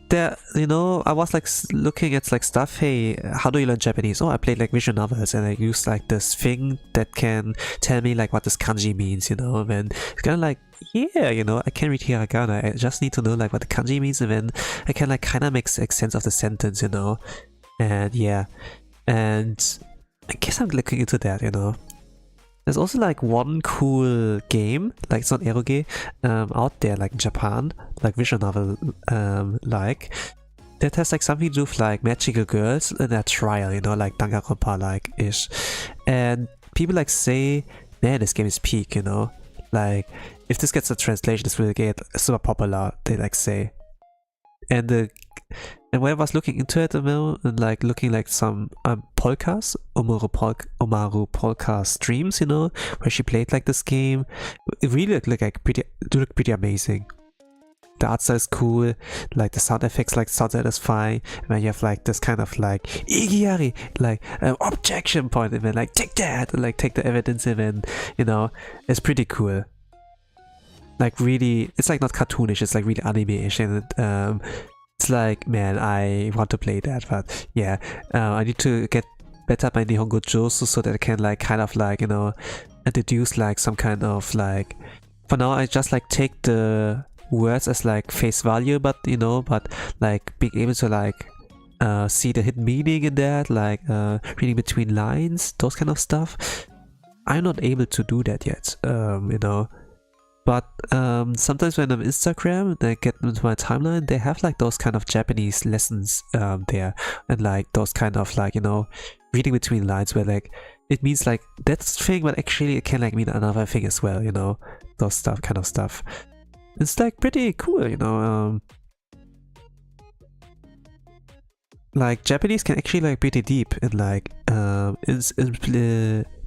S1: there, you know, I was like looking at like stuff. Hey, how do you learn Japanese? Oh, I played like visual novels, and I used like this thing that can tell me like what this kanji means, you know. And it's kind of like, yeah, you know, I can read hiragana. I just need to know like what the kanji means, and then I can like kind of make sense of the sentence, you know. And yeah, and I guess I'm looking into that, you know. There's also like one cool game, like it's not eroge, out there like in Japan, like visual novel like, that has like something to do with like magical girls in a trial, you know, like Danganronpa like ish. And people like say, man, this game is peak, you know. Like if this gets a translation, this will get super popular, they like say. And when I was looking into it, and like looking like some podcasts, Omaru podcast streams, you know, where she played like this game, it really looked like pretty amazing. The art style is cool, like the sound effects like sound satisfying, and then you have like this kind of like Igiyari, like objection point, and then like take that, and like take the evidence, and then, you know, it's pretty cool. like really, it's like not cartoonish, it's like really anime-ish, and it's like, man, I want to play that, but yeah, I need to get better at my Nihongo Josu so that I can like kind of like, you know, deduce like some kind of like, for now I just like take the words as like face value, but you know, but like being able to like see the hidden meaning in that, like reading between lines, those kind of stuff. I'm not able to do that yet, you know. But sometimes when I'm on Instagram and I get into my timeline, they have like those kind of Japanese lessons there, and like those kind of like, you know, reading between lines where like it means like that thing, but actually it can like mean another thing as well, you know, those stuff, kind of stuff. It's like pretty cool, you know. Like Japanese can actually like pretty deep in like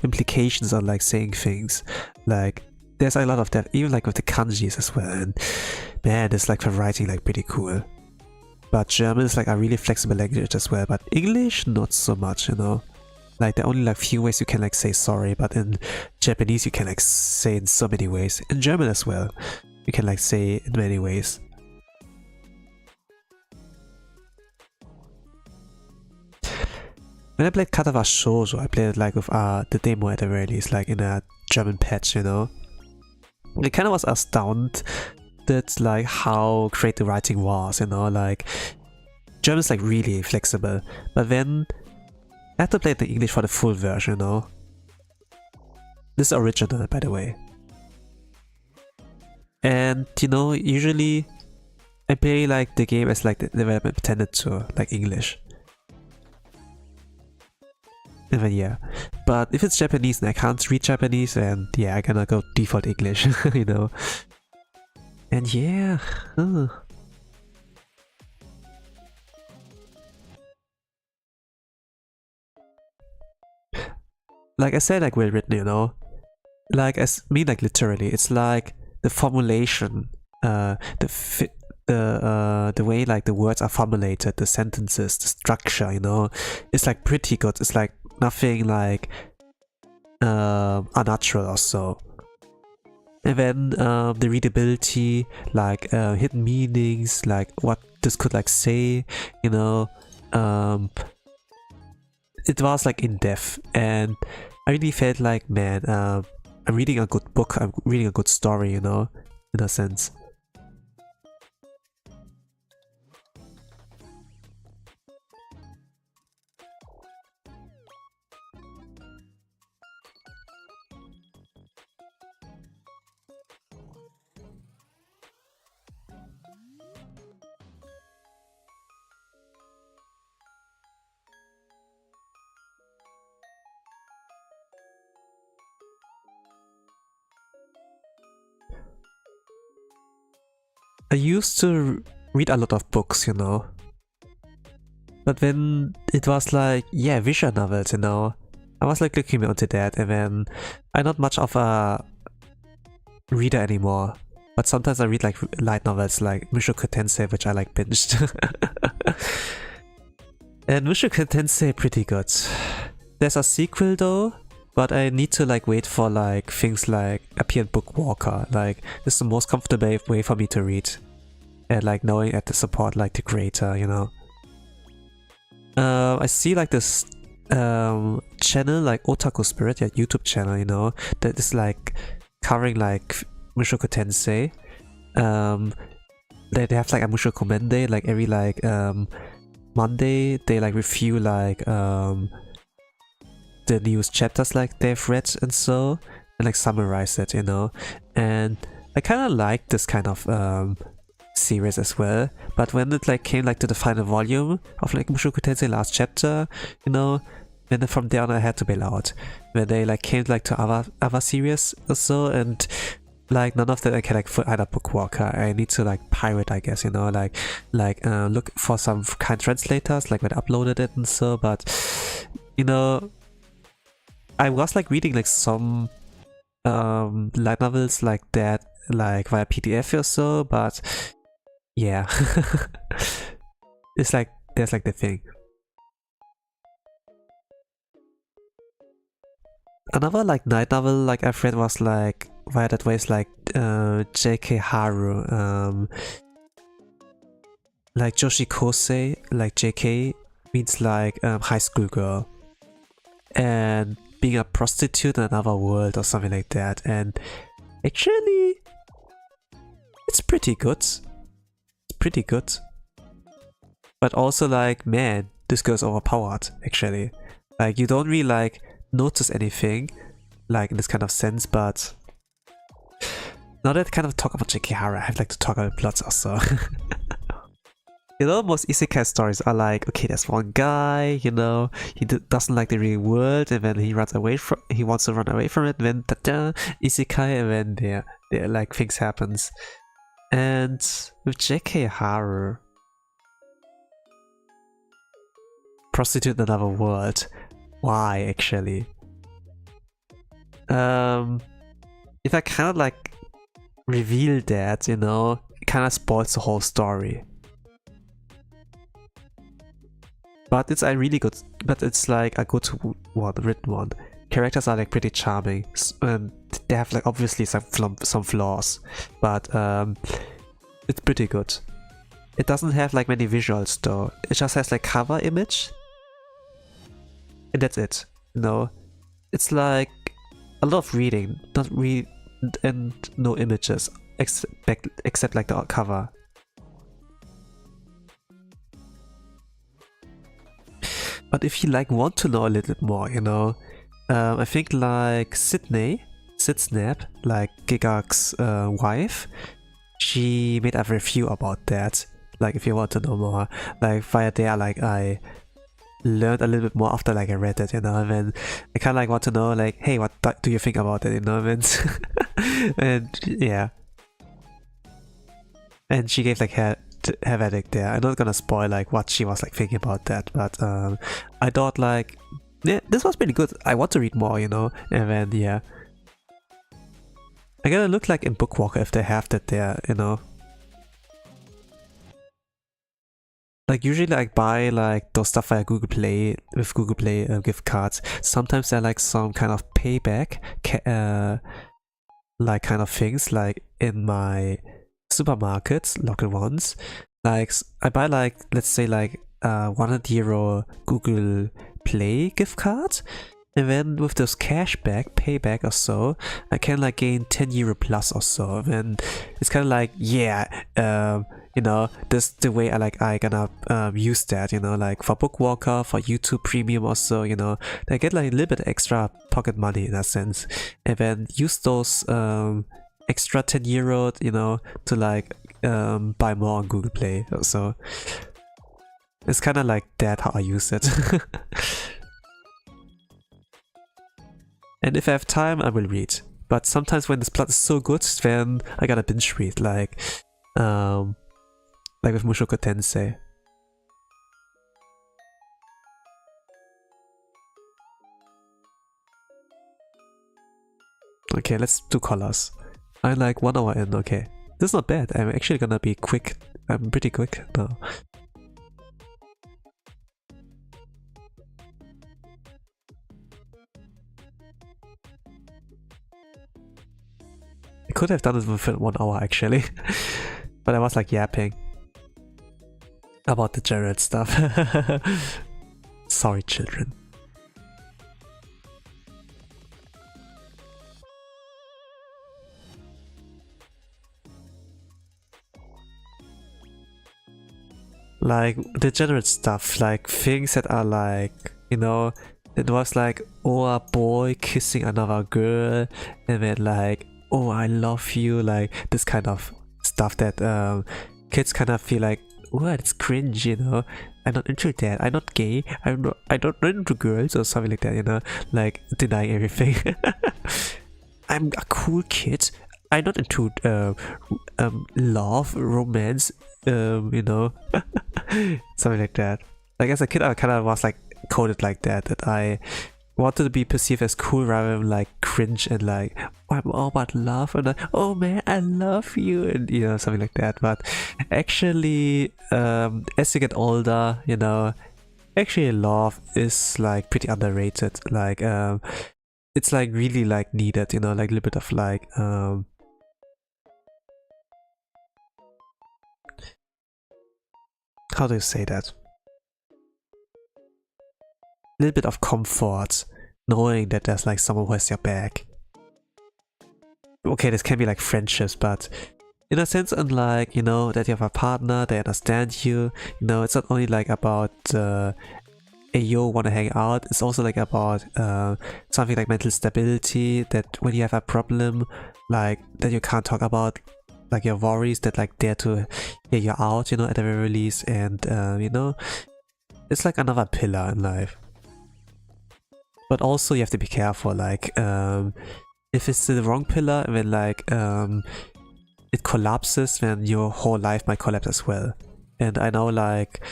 S1: implications on like saying things. Like there's a lot of that, even like with the kanjis as well. And man, it's like for writing like pretty cool. But German is like a really flexible language as well. But English, not so much, you know. Like there are only like few ways you can like say sorry, but in Japanese you can like say in so many ways. In German as well, you can like say in many ways. When I played Katawa Shoujo, I played it like with the demo at the very least, like in a German patch, you know. It kind of was astounded like how great the writing was, you know, like German's like really flexible, but then I had to play it in English for the full version, you know. This is original, by the way. And you know, usually I play like the game as like the development intended to, like English. And then yeah, but if it's Japanese and I can't read Japanese, then yeah, I'm gonna go default English, you know. And yeah, like I said, like well written, you know. Like like literally, it's like the formulation, the way like the words are formulated, the sentences, the structure, you know, it's like pretty good. It's like nothing like unnatural or so. And then the readability, like hidden meanings, like what this could like say, you know, it was like in depth, and I really felt like, man, I'm reading a good book, I'm reading a good story, you know, in a sense. I used to read a lot of books, you know. But then it was like, yeah, visual novels, you know. I was like looking onto that, and then I'm not much of a reader anymore. But sometimes I read like light novels like Mushoku Tensei, which I like binged. And Mushoku Tensei pretty good. There's a sequel though, but I need to like wait for like things like appear in Bookwalker. Like this is the most comfortable way for me to read, and like knowing at the support like the creator, you know. I see like this channel like Otaku Spirit, yeah, YouTube channel, you know, that is like covering like Mushoku Tensei. They have like a Mushoku Monday, like every like Monday they like review like the newest chapters like they've read and so, and like summarize it, you know. And I kind of like this kind of series as well, but when it like came like to the final volume of like Mushoku Tensei last chapter, you know, and then from there on I had to bail out. When they like came like to other series or so, and like none of that I can like find a Bookwalker. I need to like pirate, I guess, you know, like look for some kind translators like when I uploaded it and so. But you know, I was like reading like some light novels like that like via PDF or so, but yeah. It's like there's like the thing. Another like night novel like I've read was like via that way is like JK Haru, like Joshi Kosei, like JK means like high school girl, and being a prostitute in another world or something like that. And actually, it's pretty good. It's pretty good. But also like, man, this girl's overpowered, actually. Like, you don't really like notice anything, like in this kind of sense, but now that I kind of talk about JK Haru, I have like to talk about plots also. You know, most isekai stories are like, okay, there's one guy, you know, he doesn't like the real world, and then he wants to run away from it, and then ta-da, isekai, and then there like things happens. And with JK Haru, prostitute in another world, why actually? If I kind of like reveal that, you know, it kind of spoils the whole story. But it's a really good, but it's like a good one, written one. Characters are like pretty charming, and they have like obviously some flaws, but it's pretty good. It doesn't have like many visuals though. It just has like cover image, and that's it. You know, it's like a lot of reading, not read, and no images except like the cover. But if you like want to know a little bit more, you know, I think like Snap, like Gigak's wife, she made a review about that. Like if you want to know more, like via there, like I learned a little bit more after like I read it, you know, and then I kind of like want to know like, hey, what do you think about it, you know, and yeah, and she gave like her verdict there. I'm not gonna spoil like what she was like thinking about that, but I thought like, yeah, this was pretty good. I want to read more, you know, and then yeah, I gotta look like in Bookwalker if they have that there, you know. Like usually I buy like those stuff via Google Play with Google Play gift cards. Sometimes they're like some kind of payback, like kind of things like in my supermarkets, local ones. Like I buy like, let's say like €100 Google Play gift cards, and then with those cashback, payback or so, I can like gain €10 plus or so. And it's kind of like, yeah, you know, this the way I gonna use that, you know, like for Bookwalker, for YouTube Premium or so, you know, I get like a little bit extra pocket money in that sense, and then use those extra €10, you know, to like buy more on Google Play. So it's kind of like that how I use it. And if I have time, I will read. But sometimes when this plot is so good, then I gotta binge read, like with Mushoku Tensei. Okay, let's do colors. I'm like 1 hour in, okay. This is not bad. I'm actually gonna be quick. I'm pretty quick now. I could have done it within 1 hour actually. But I was like yapping about the general stuff. Sorry, children. Like the general stuff, like things that are like, you know, it was like, oh, a boy kissing another girl, and then like, oh, I love you, like this kind of stuff that kids kind of feel like, oh, it's cringe, you know. I'm not into that. I'm not gay. I don't run into girls or something like that, you know, like denying everything. I'm a cool kid. I'm not into love, romance, you know, something like that. Like as a kid, I kind of was like coded like that, that I wanted to be perceived as cool rather than like cringe and like, oh, I'm all about love and like, oh man, I love you, and you know, something like that. But actually, as you get older, you know, actually love is like pretty underrated. Like it's like really like needed, you know, like a little bit of like how do you say that? A little bit of comfort, knowing that there's like someone who has your back. Okay, this can be like friendships, but in a sense, unlike, you know, that you have a partner, they understand you, you know, it's not only like about hey, yo, wanna hang out, it's also like about something like mental stability, that when you have a problem, like, that you can't talk about, like your worries, that like dare to hear you out, you know, at the very least, and you know, it's like another pillar in life. But also you have to be careful, like, if it's the wrong pillar, then like, it collapses, then your whole life might collapse as well. And I know like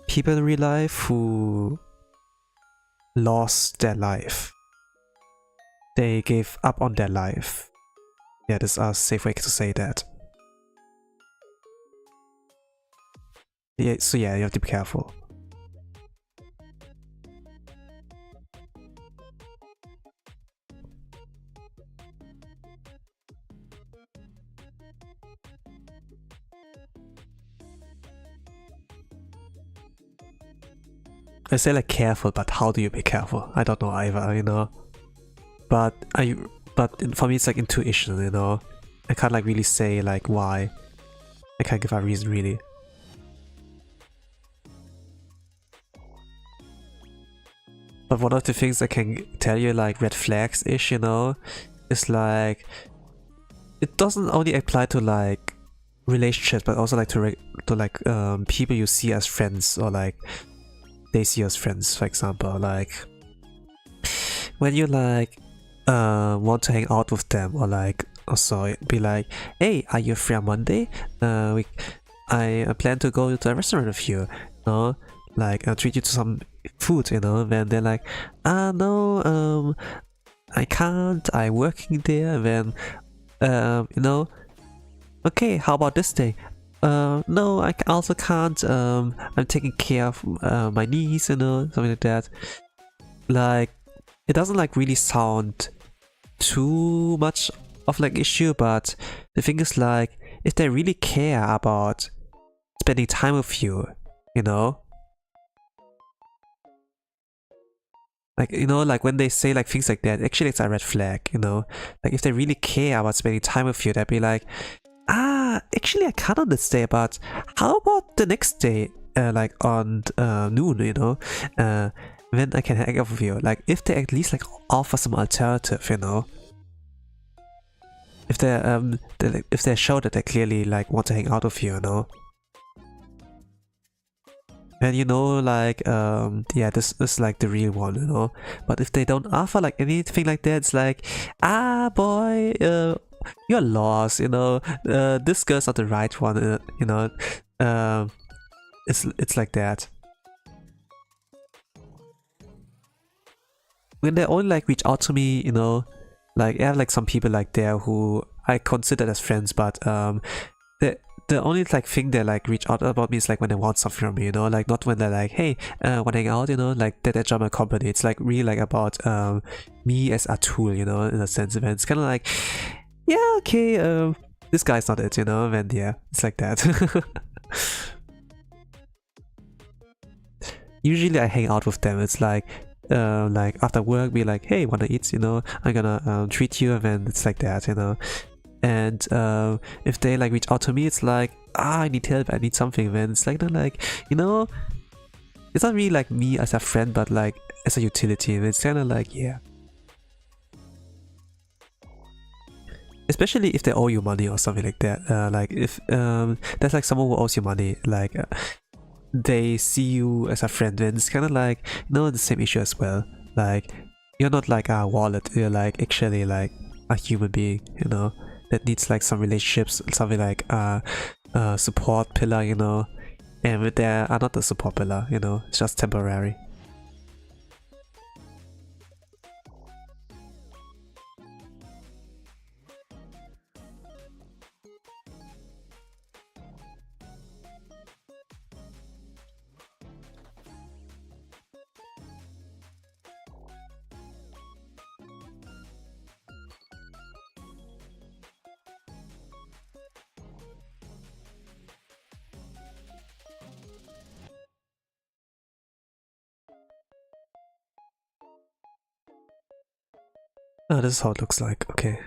S1: people in real life who lost their life. They gave up on their life. Yeah, this is a safe way to say that. Yeah, so yeah, you have to be careful. I say like careful, but how do you be careful? I don't know either, you know. But for me it's like intuition, you know. I can't like really say like why. I can't give a reason really. But one of the things I can tell you like red flags-ish, you know, is like it doesn't only apply to like relationships, but also like to people you see as friends, or like they see as friends, for example. Like when you like want to hang out with them, or like also be like, hey, are you free on Monday? I plan to go to a restaurant with you, you know, like I'll treat you to some food, you know. Then they're like, no, I can't, I'm working there. Then you know, okay, how about this day? No, I also can't, I'm taking care of my niece, you know, something like that. Like, it doesn't like really sound too much of like issue, but the thing is like, if they really care about spending time with you, you know, like, you know, like when they say like things like that, actually it's a red flag, you know. Like if they really care about spending time with you, they'd be like, actually I can't on this day, but how about the next day, like on noon, you know, then I can hang out with you. Like if they at least like offer some alternative, you know. If they show that they clearly like want to hang out with you, you know. And you know, like, yeah, this is like the real one, you know. But if they don't offer like anything like that, it's like, boy, you're lost, you know. This girl's not the right one, you know. It's like that. When they only like reach out to me, you know, like I have like some people like there who I consider as friends, but the only like thing they like reach out about me is like when they want something from me, you know, like not when they're like, hey, wanna hang out, you know, like that they join my company. It's like really like about me as a tool, you know, in a sense. And it's kind of like, yeah, okay, this guy's not it, you know. And yeah, it's like that. Usually I hang out with them. It's like after work, be like, hey, wanna eat, you know, I'm gonna treat you, and then it's like that, you know. And if they like reach out to me, it's like, I need help, I need something. Then it's like, you know, it's not really like me as a friend, but like as a utility. And it's kind of like, yeah. Especially if they owe you money or something like that. Like if there's like someone who owes you money, like they see you as a friend, then it's kind of like, you know, the same issue as well. Like you're not like a wallet, you're like actually like a human being, you know, that needs like some relationships, something like support pillar, you know. And they are not the support pillar, you know, it's just temporary. Oh, this is how it looks like. Okay.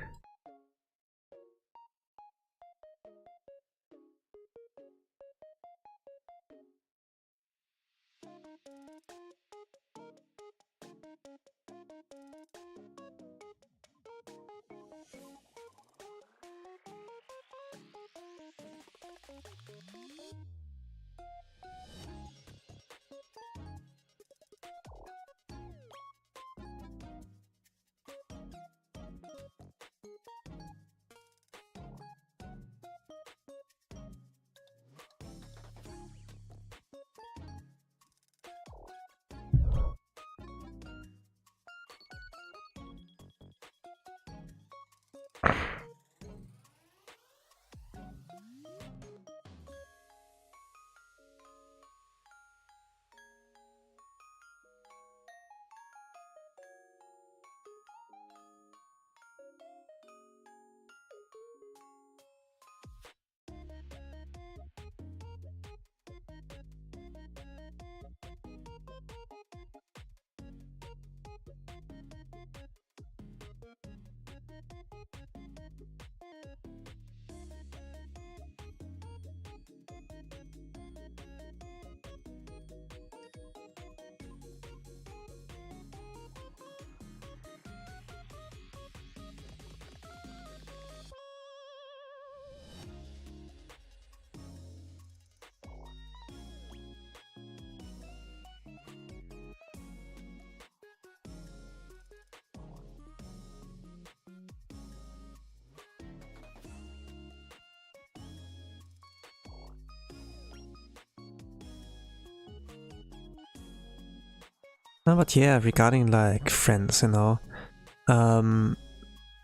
S1: No, but yeah, regarding like friends, you know,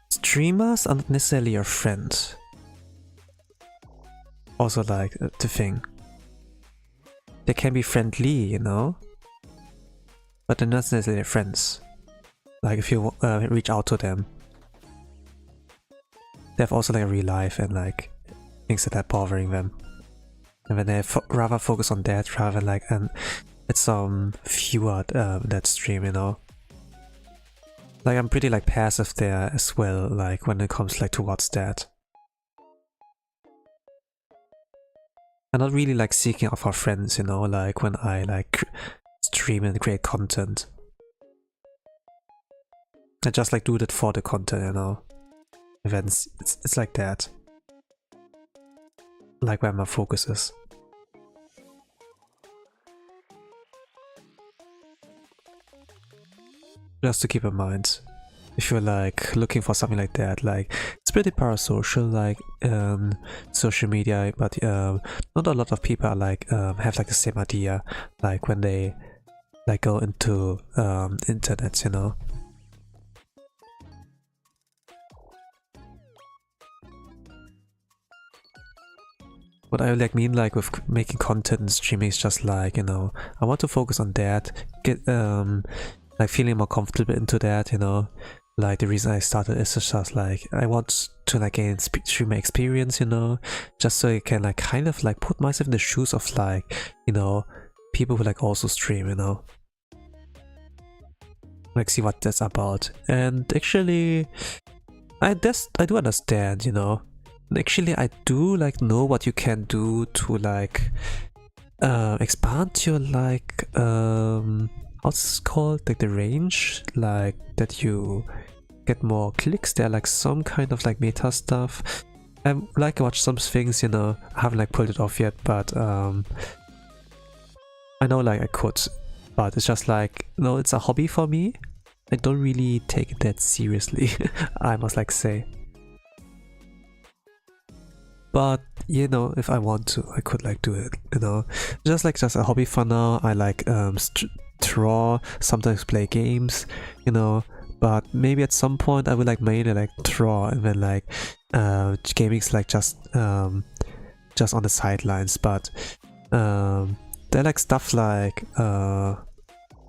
S1: streamers are not necessarily your friends. Also, like the thing, they can be friendly, you know, but they're not necessarily friends. Like if you reach out to them, they have also like a real life and like things that are bothering them, and when they rather focus on that rather than like it's some viewer that stream, you know. Like I'm pretty like passive there as well, like when it comes like towards that. I'm not really like seeking out for friends, you know, like when I like stream and create content. I just like do that for the content, you know. Events, it's like that. Like where my focus is. Just to keep in mind, if you're like looking for something like that, like it's pretty parasocial, like social media, but not a lot of people are like have like the same idea, like when they like go into internet, you know. What I like mean like with making content and streaming is just like, you know, I want to focus on that, get like feeling more comfortable into that, you know. Like the reason I started is just like I want to like gain streamer experience, you know, just so I can like kind of like put myself in the shoes of like, you know, people who like also stream, you know. Like see what that's about. And actually I do understand, you know. And actually I do like know what you can do to like expand your like what's it called, like the range, like that you get more clicks. There are like some kind of like meta stuff. I like watch some things, you know. I haven't like pulled it off yet, but I know like I could, but it's just like, no, it's a hobby for me. I don't really take it that seriously. I must like say, but you know, if I want to, I could like do it, you know. Just a hobby for now. I like draw, sometimes play games, you know, but maybe at some point I will like mainly like draw, and then like gaming's like just on the sidelines. But they're like stuff like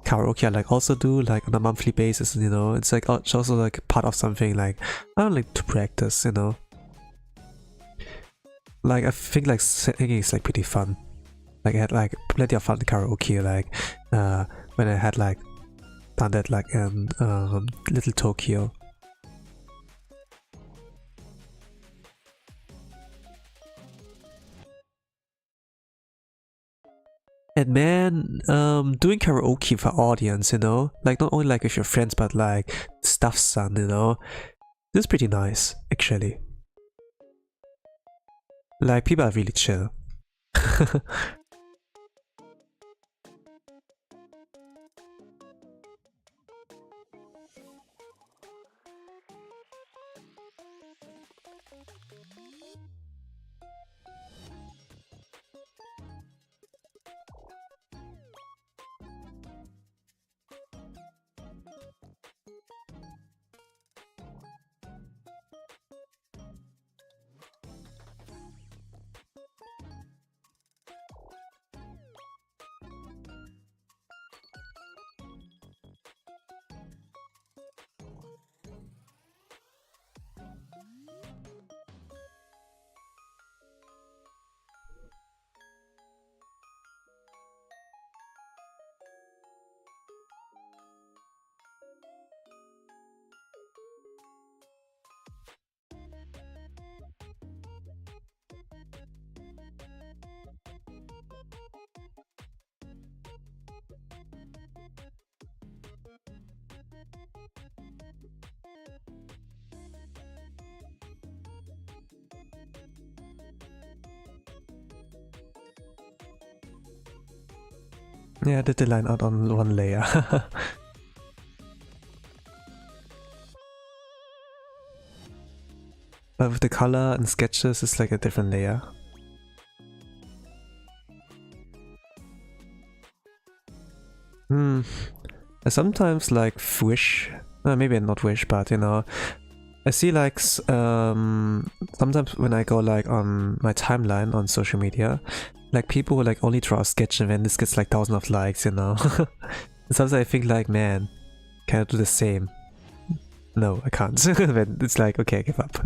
S1: karaoke I like also do like on a monthly basis, you know. It's like it's also like part of something like I don't like to practice, you know. Like I think like singing is like pretty fun. Like I had like plenty of fun in karaoke, like when I had like done that like in Little Tokyo. And man, doing karaoke for audience, you know, like not only like with your friends, but like staff's son, you know, this is pretty nice actually. Like people are really chill. Yeah, I did the line out on one layer. But with the color and sketches, it's like a different layer. I sometimes like wish, maybe not wish, but you know, I see like sometimes when I go like on my timeline on social media, like people will like only draw a sketch and then this gets like thousands of likes, you know. And sometimes I think like, man, can I do the same? No, I can't. Then it's like, okay, I give up.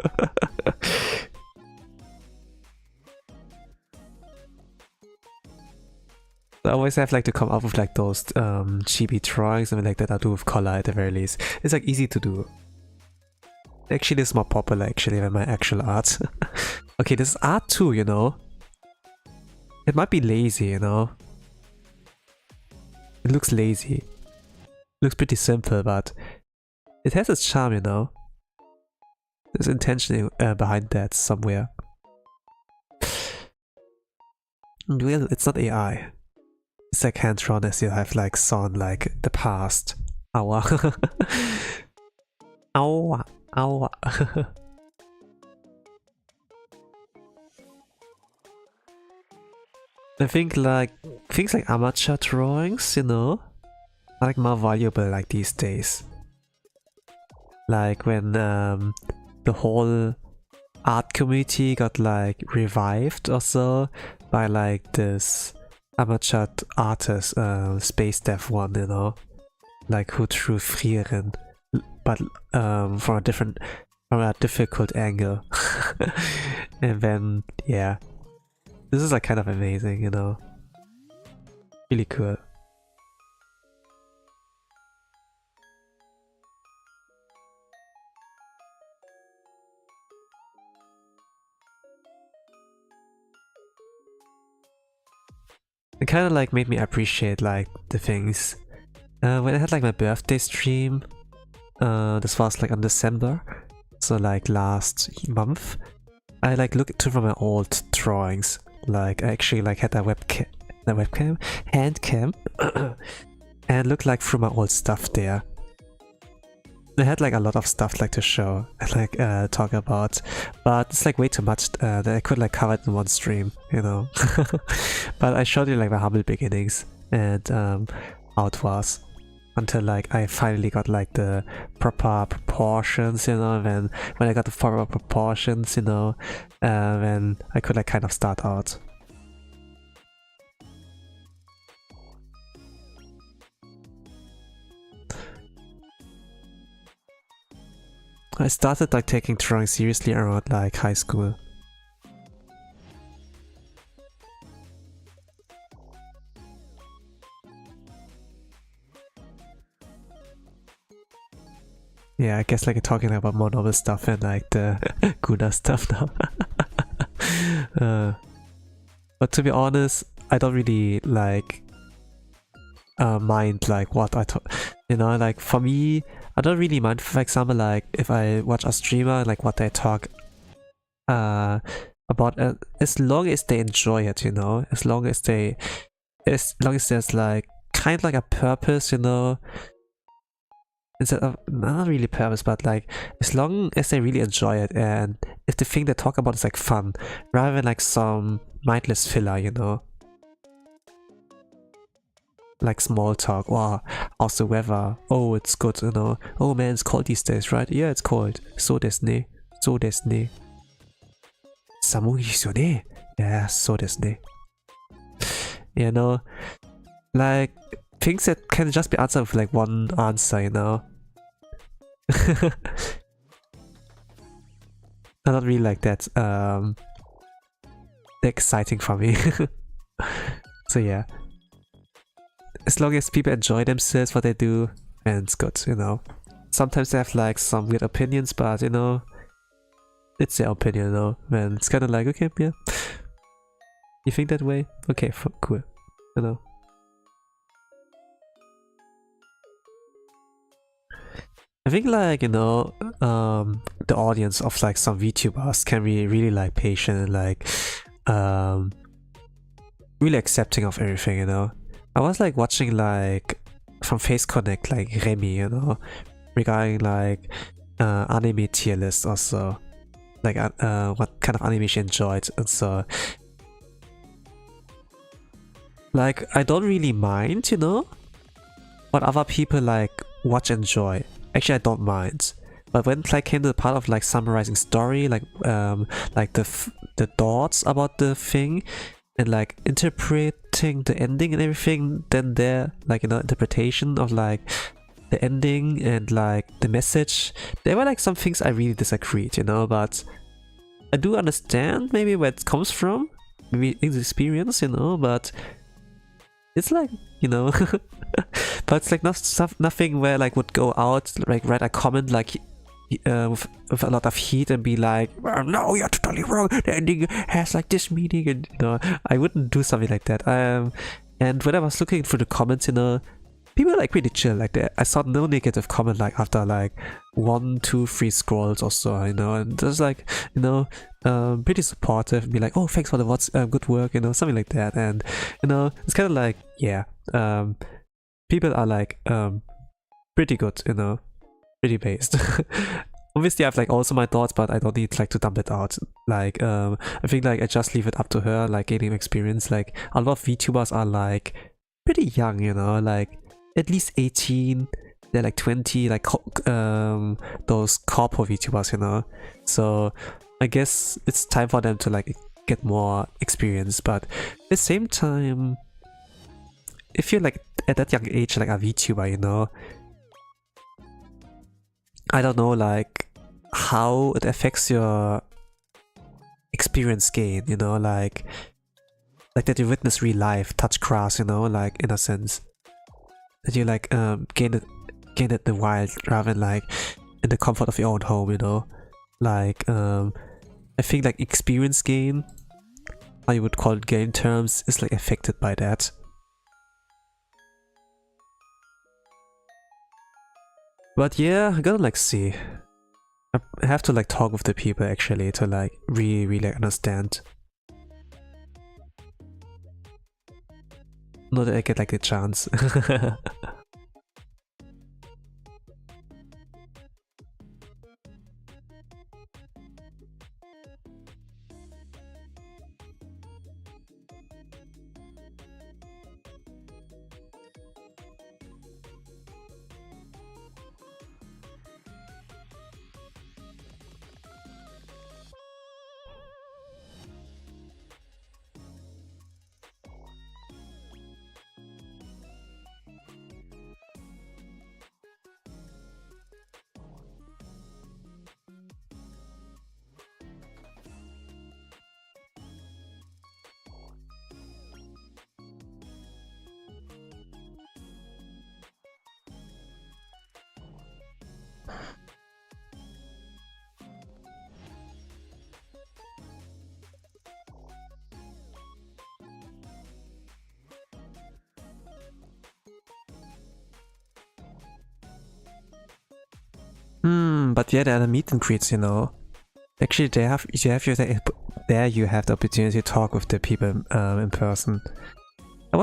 S1: I always have like to come up with like those chibi drawings and like that I do with color at the very least. It's like easy to do. Actually, this is more popular actually than my actual art. Okay, this is art too, you know. It might be lazy, you know. It looks lazy. It looks pretty simple, but it has its charm, you know. There's intention behind that somewhere. Well, it's not AI. It's like hand-drawn as you have like saw in like the past. Ow. Ow. Ow. I think like things like amateur drawings, you know, are like more valuable like these days. Like when the whole art community got like revived or so by like this amateur artist, Space Dev one, you know, like who drew Frieren, but from a difficult angle. And then yeah. This is like kind of amazing, you know. Really cool. It kind of like made me appreciate like the things. When I had like my birthday stream, this was like on December, so like last month, I like looked through my old drawings. Like I actually like had a hand cam, and looked like through my old stuff there. I had like a lot of stuff like to show and like talk about, but it's like way too much that I could like cover it in one stream, you know. But I showed you like my humble beginnings and how it was until like I finally got like the proper proportions, you know. And then when I got the proper proportions, you know, then I could like kind of start out. I started like taking drawing seriously around like high school. Yeah, I guess like talking about more novel stuff and like the Guna stuff now. But to be honest, I don't really like mind like what I talk, you know, like for me, I don't really mind, for example, like if I watch a streamer, like what they talk about, as long as they enjoy it, you know, as long as there's like kind of like a purpose, you know, instead of not really purpose, but like as long as they really enjoy it, and if the thing they talk about is like fun rather than like some mindless filler, you know, like small talk. Wow, how's the weather? Oh, it's good, you know. Oh man, it's cold these days, right? Yeah, it's cold. So desu ne. So desu ne. Samui desu yo ne. Yeah, so desu ne. You know, like things that can just be answered with like one answer, you know. I don't really like that exciting for me. So yeah, as long as people enjoy themselves, what they do, and it's good, you know. Sometimes they have like some weird opinions, but you know, it's their opinion, you know. And it's kind of like, okay, yeah, you think that way? Okay, cool, you know. I think like, you know, the audience of like some VTubers can be really like patient and like really accepting of everything, you know. I was like watching like from Face Connect, like Remy, you know, regarding like anime tier list also, like what kind of anime she enjoyed, and so like I don't really mind, you know, what other people like watch and enjoy. Actually, I don't mind. But when like came to the part of like summarizing story, like the thoughts about the thing, and like interpreting the ending and everything, then there, like, you know, interpretation of like the ending and like the message, there were like some things I really disagreed, you know, but I do understand maybe where it comes from, maybe in the experience, you know, but it's like, you know, but it's like nothing where like would go out, like write a comment like with a lot of heat and be like, well, no, you're totally wrong, the ending has like this meaning, and you know, I wouldn't do something like that. And when I was looking through the comments, you know, people are like pretty chill like that. I saw no negative comment like after like 1, 2, 3 scrolls or so, you know, and just like, you know, pretty supportive, be like, oh, thanks for the good work, you know, something like that. And you know, it's kind of like, yeah, people are like pretty good, you know, pretty based. Obviously I have like also my thoughts, but I don't need like to dump it out. Like I think like I just leave it up to her, like gaining experience. Like a lot of VTubers are like pretty young, you know, like at least 18, they're like 20, like those corpo VTubers, you know. So I guess it's time for them to like get more experience, but at the same time, if you're like at that young age, like a VTuber, you know, I don't know like how it affects your experience gain, you know, like that you witness real life, touch grass, you know, like in a sense that you like gain it in the wild rather than like in the comfort of your own home, you know. Like I think like experience gain, how you would call it game terms, is like affected by that. But yeah, I gotta like see. I have to like talk with the people actually to like really understand. Not that I get like a chance. But yeah, there are the meet and greets, you know. Actually, there you have the opportunity to talk with the people in person. I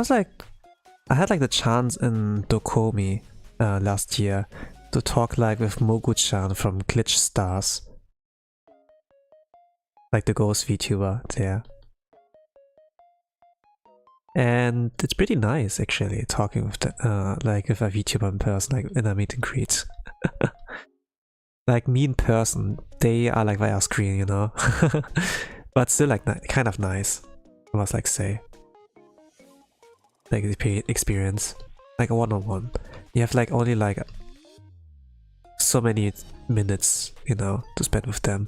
S1: had like the chance in Dokomi last year to talk like with Mogu-chan from Glitch Stars, like the ghost VTuber there. And it's pretty nice actually talking with the like with a VTuber in person, like in a meet and greet. Like me in person, they are like via screen, you know. But still like kind of nice, I must like say. Like the experience, like a one-on-one. You have like only like so many minutes, you know, to spend with them.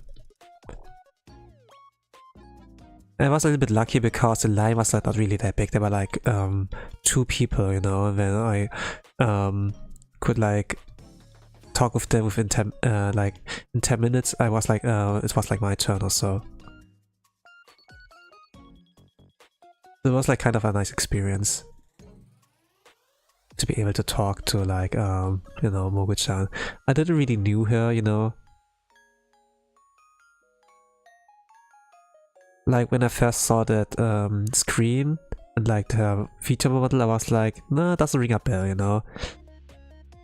S1: And I was a little bit lucky because the line was like not really that big. There were like 2 people, you know, and then I could like talk with them within 10 minutes. I was like it was like my turn or so. It was like kind of a nice experience to be able to talk to like you know, Mogu-chan. I didn't really knew her, you know. Like when I first saw that screen and like the VTuber model, I was like, nah, doesn't ring a bell, you know.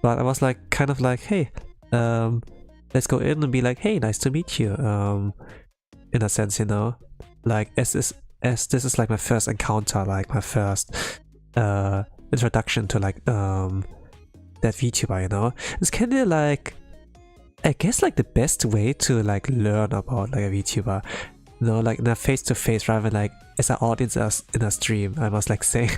S1: But I was like kind of like, hey, let's go in and be like, hey, nice to meet you. In a sense, you know, like as this is like my first encounter, like my first introduction to like that VTuber, you know. It's kind of like, I guess like the best way to like learn about like a VTuber, you know, like in a face-to-face rather than like as an audience as in a stream, I must like say.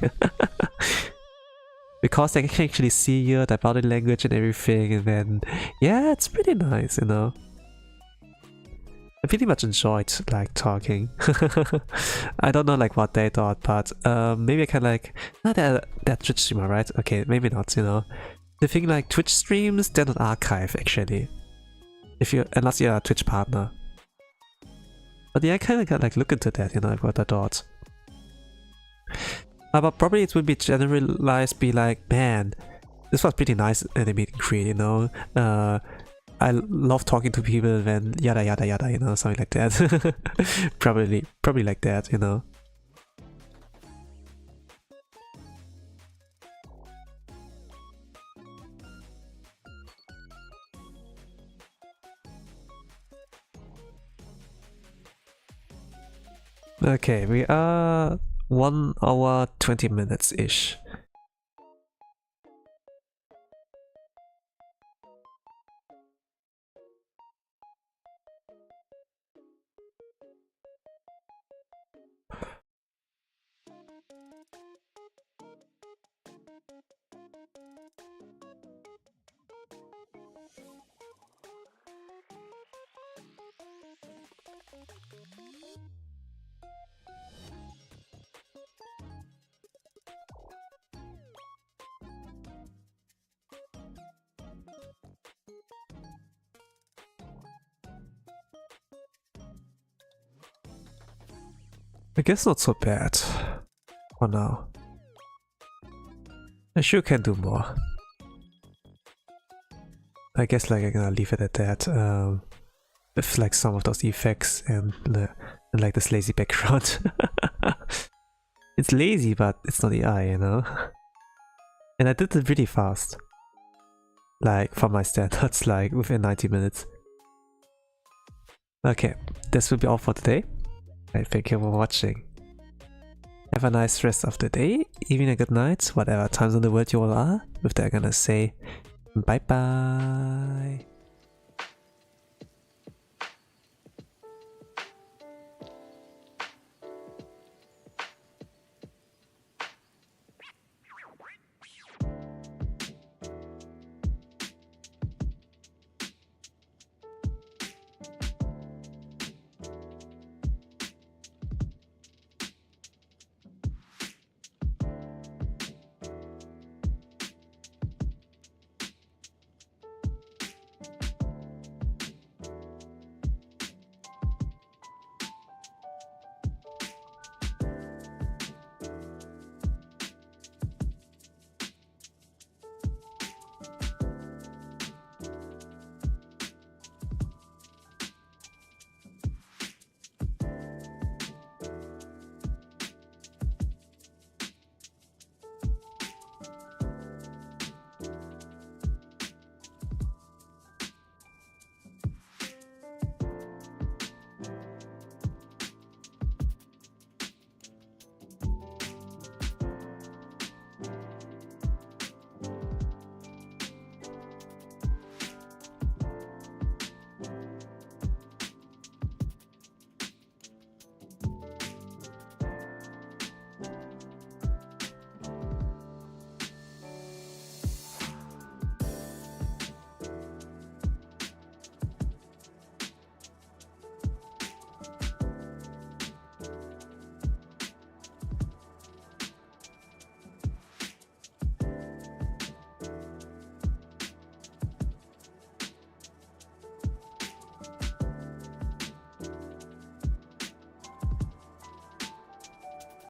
S1: Because they can actually see you, the body language and everything, and then yeah, it's pretty nice, you know. I pretty much enjoyed like talking. I don't know like what they thought, but maybe I can like, not that Twitch streamer, right? Okay, maybe not, you know. The thing like Twitch streams, they're not archive actually, unless you're a Twitch partner. But yeah, I kind of can like look into that, you know, like what I thought. But probably it would be generalized, be like, man, this was pretty nice in the meet and greet, you know. I love talking to people when yada yada yada, you know, something like that. probably like that, you know. Okay, we are 1 hour 20 minutes-ish. I guess not so bad for now. I sure can do more. I guess like I'm gonna leave it at that. With like some of those effects and like this lazy background. It's lazy, but it's not AI, you know. And I did it really fast. Like for my standards, like within 90 minutes. Okay, this will be all for today. I thank you for watching. Have a nice rest of the day, evening, a good night, whatever times in the world you all are. With that, I'm gonna say bye bye.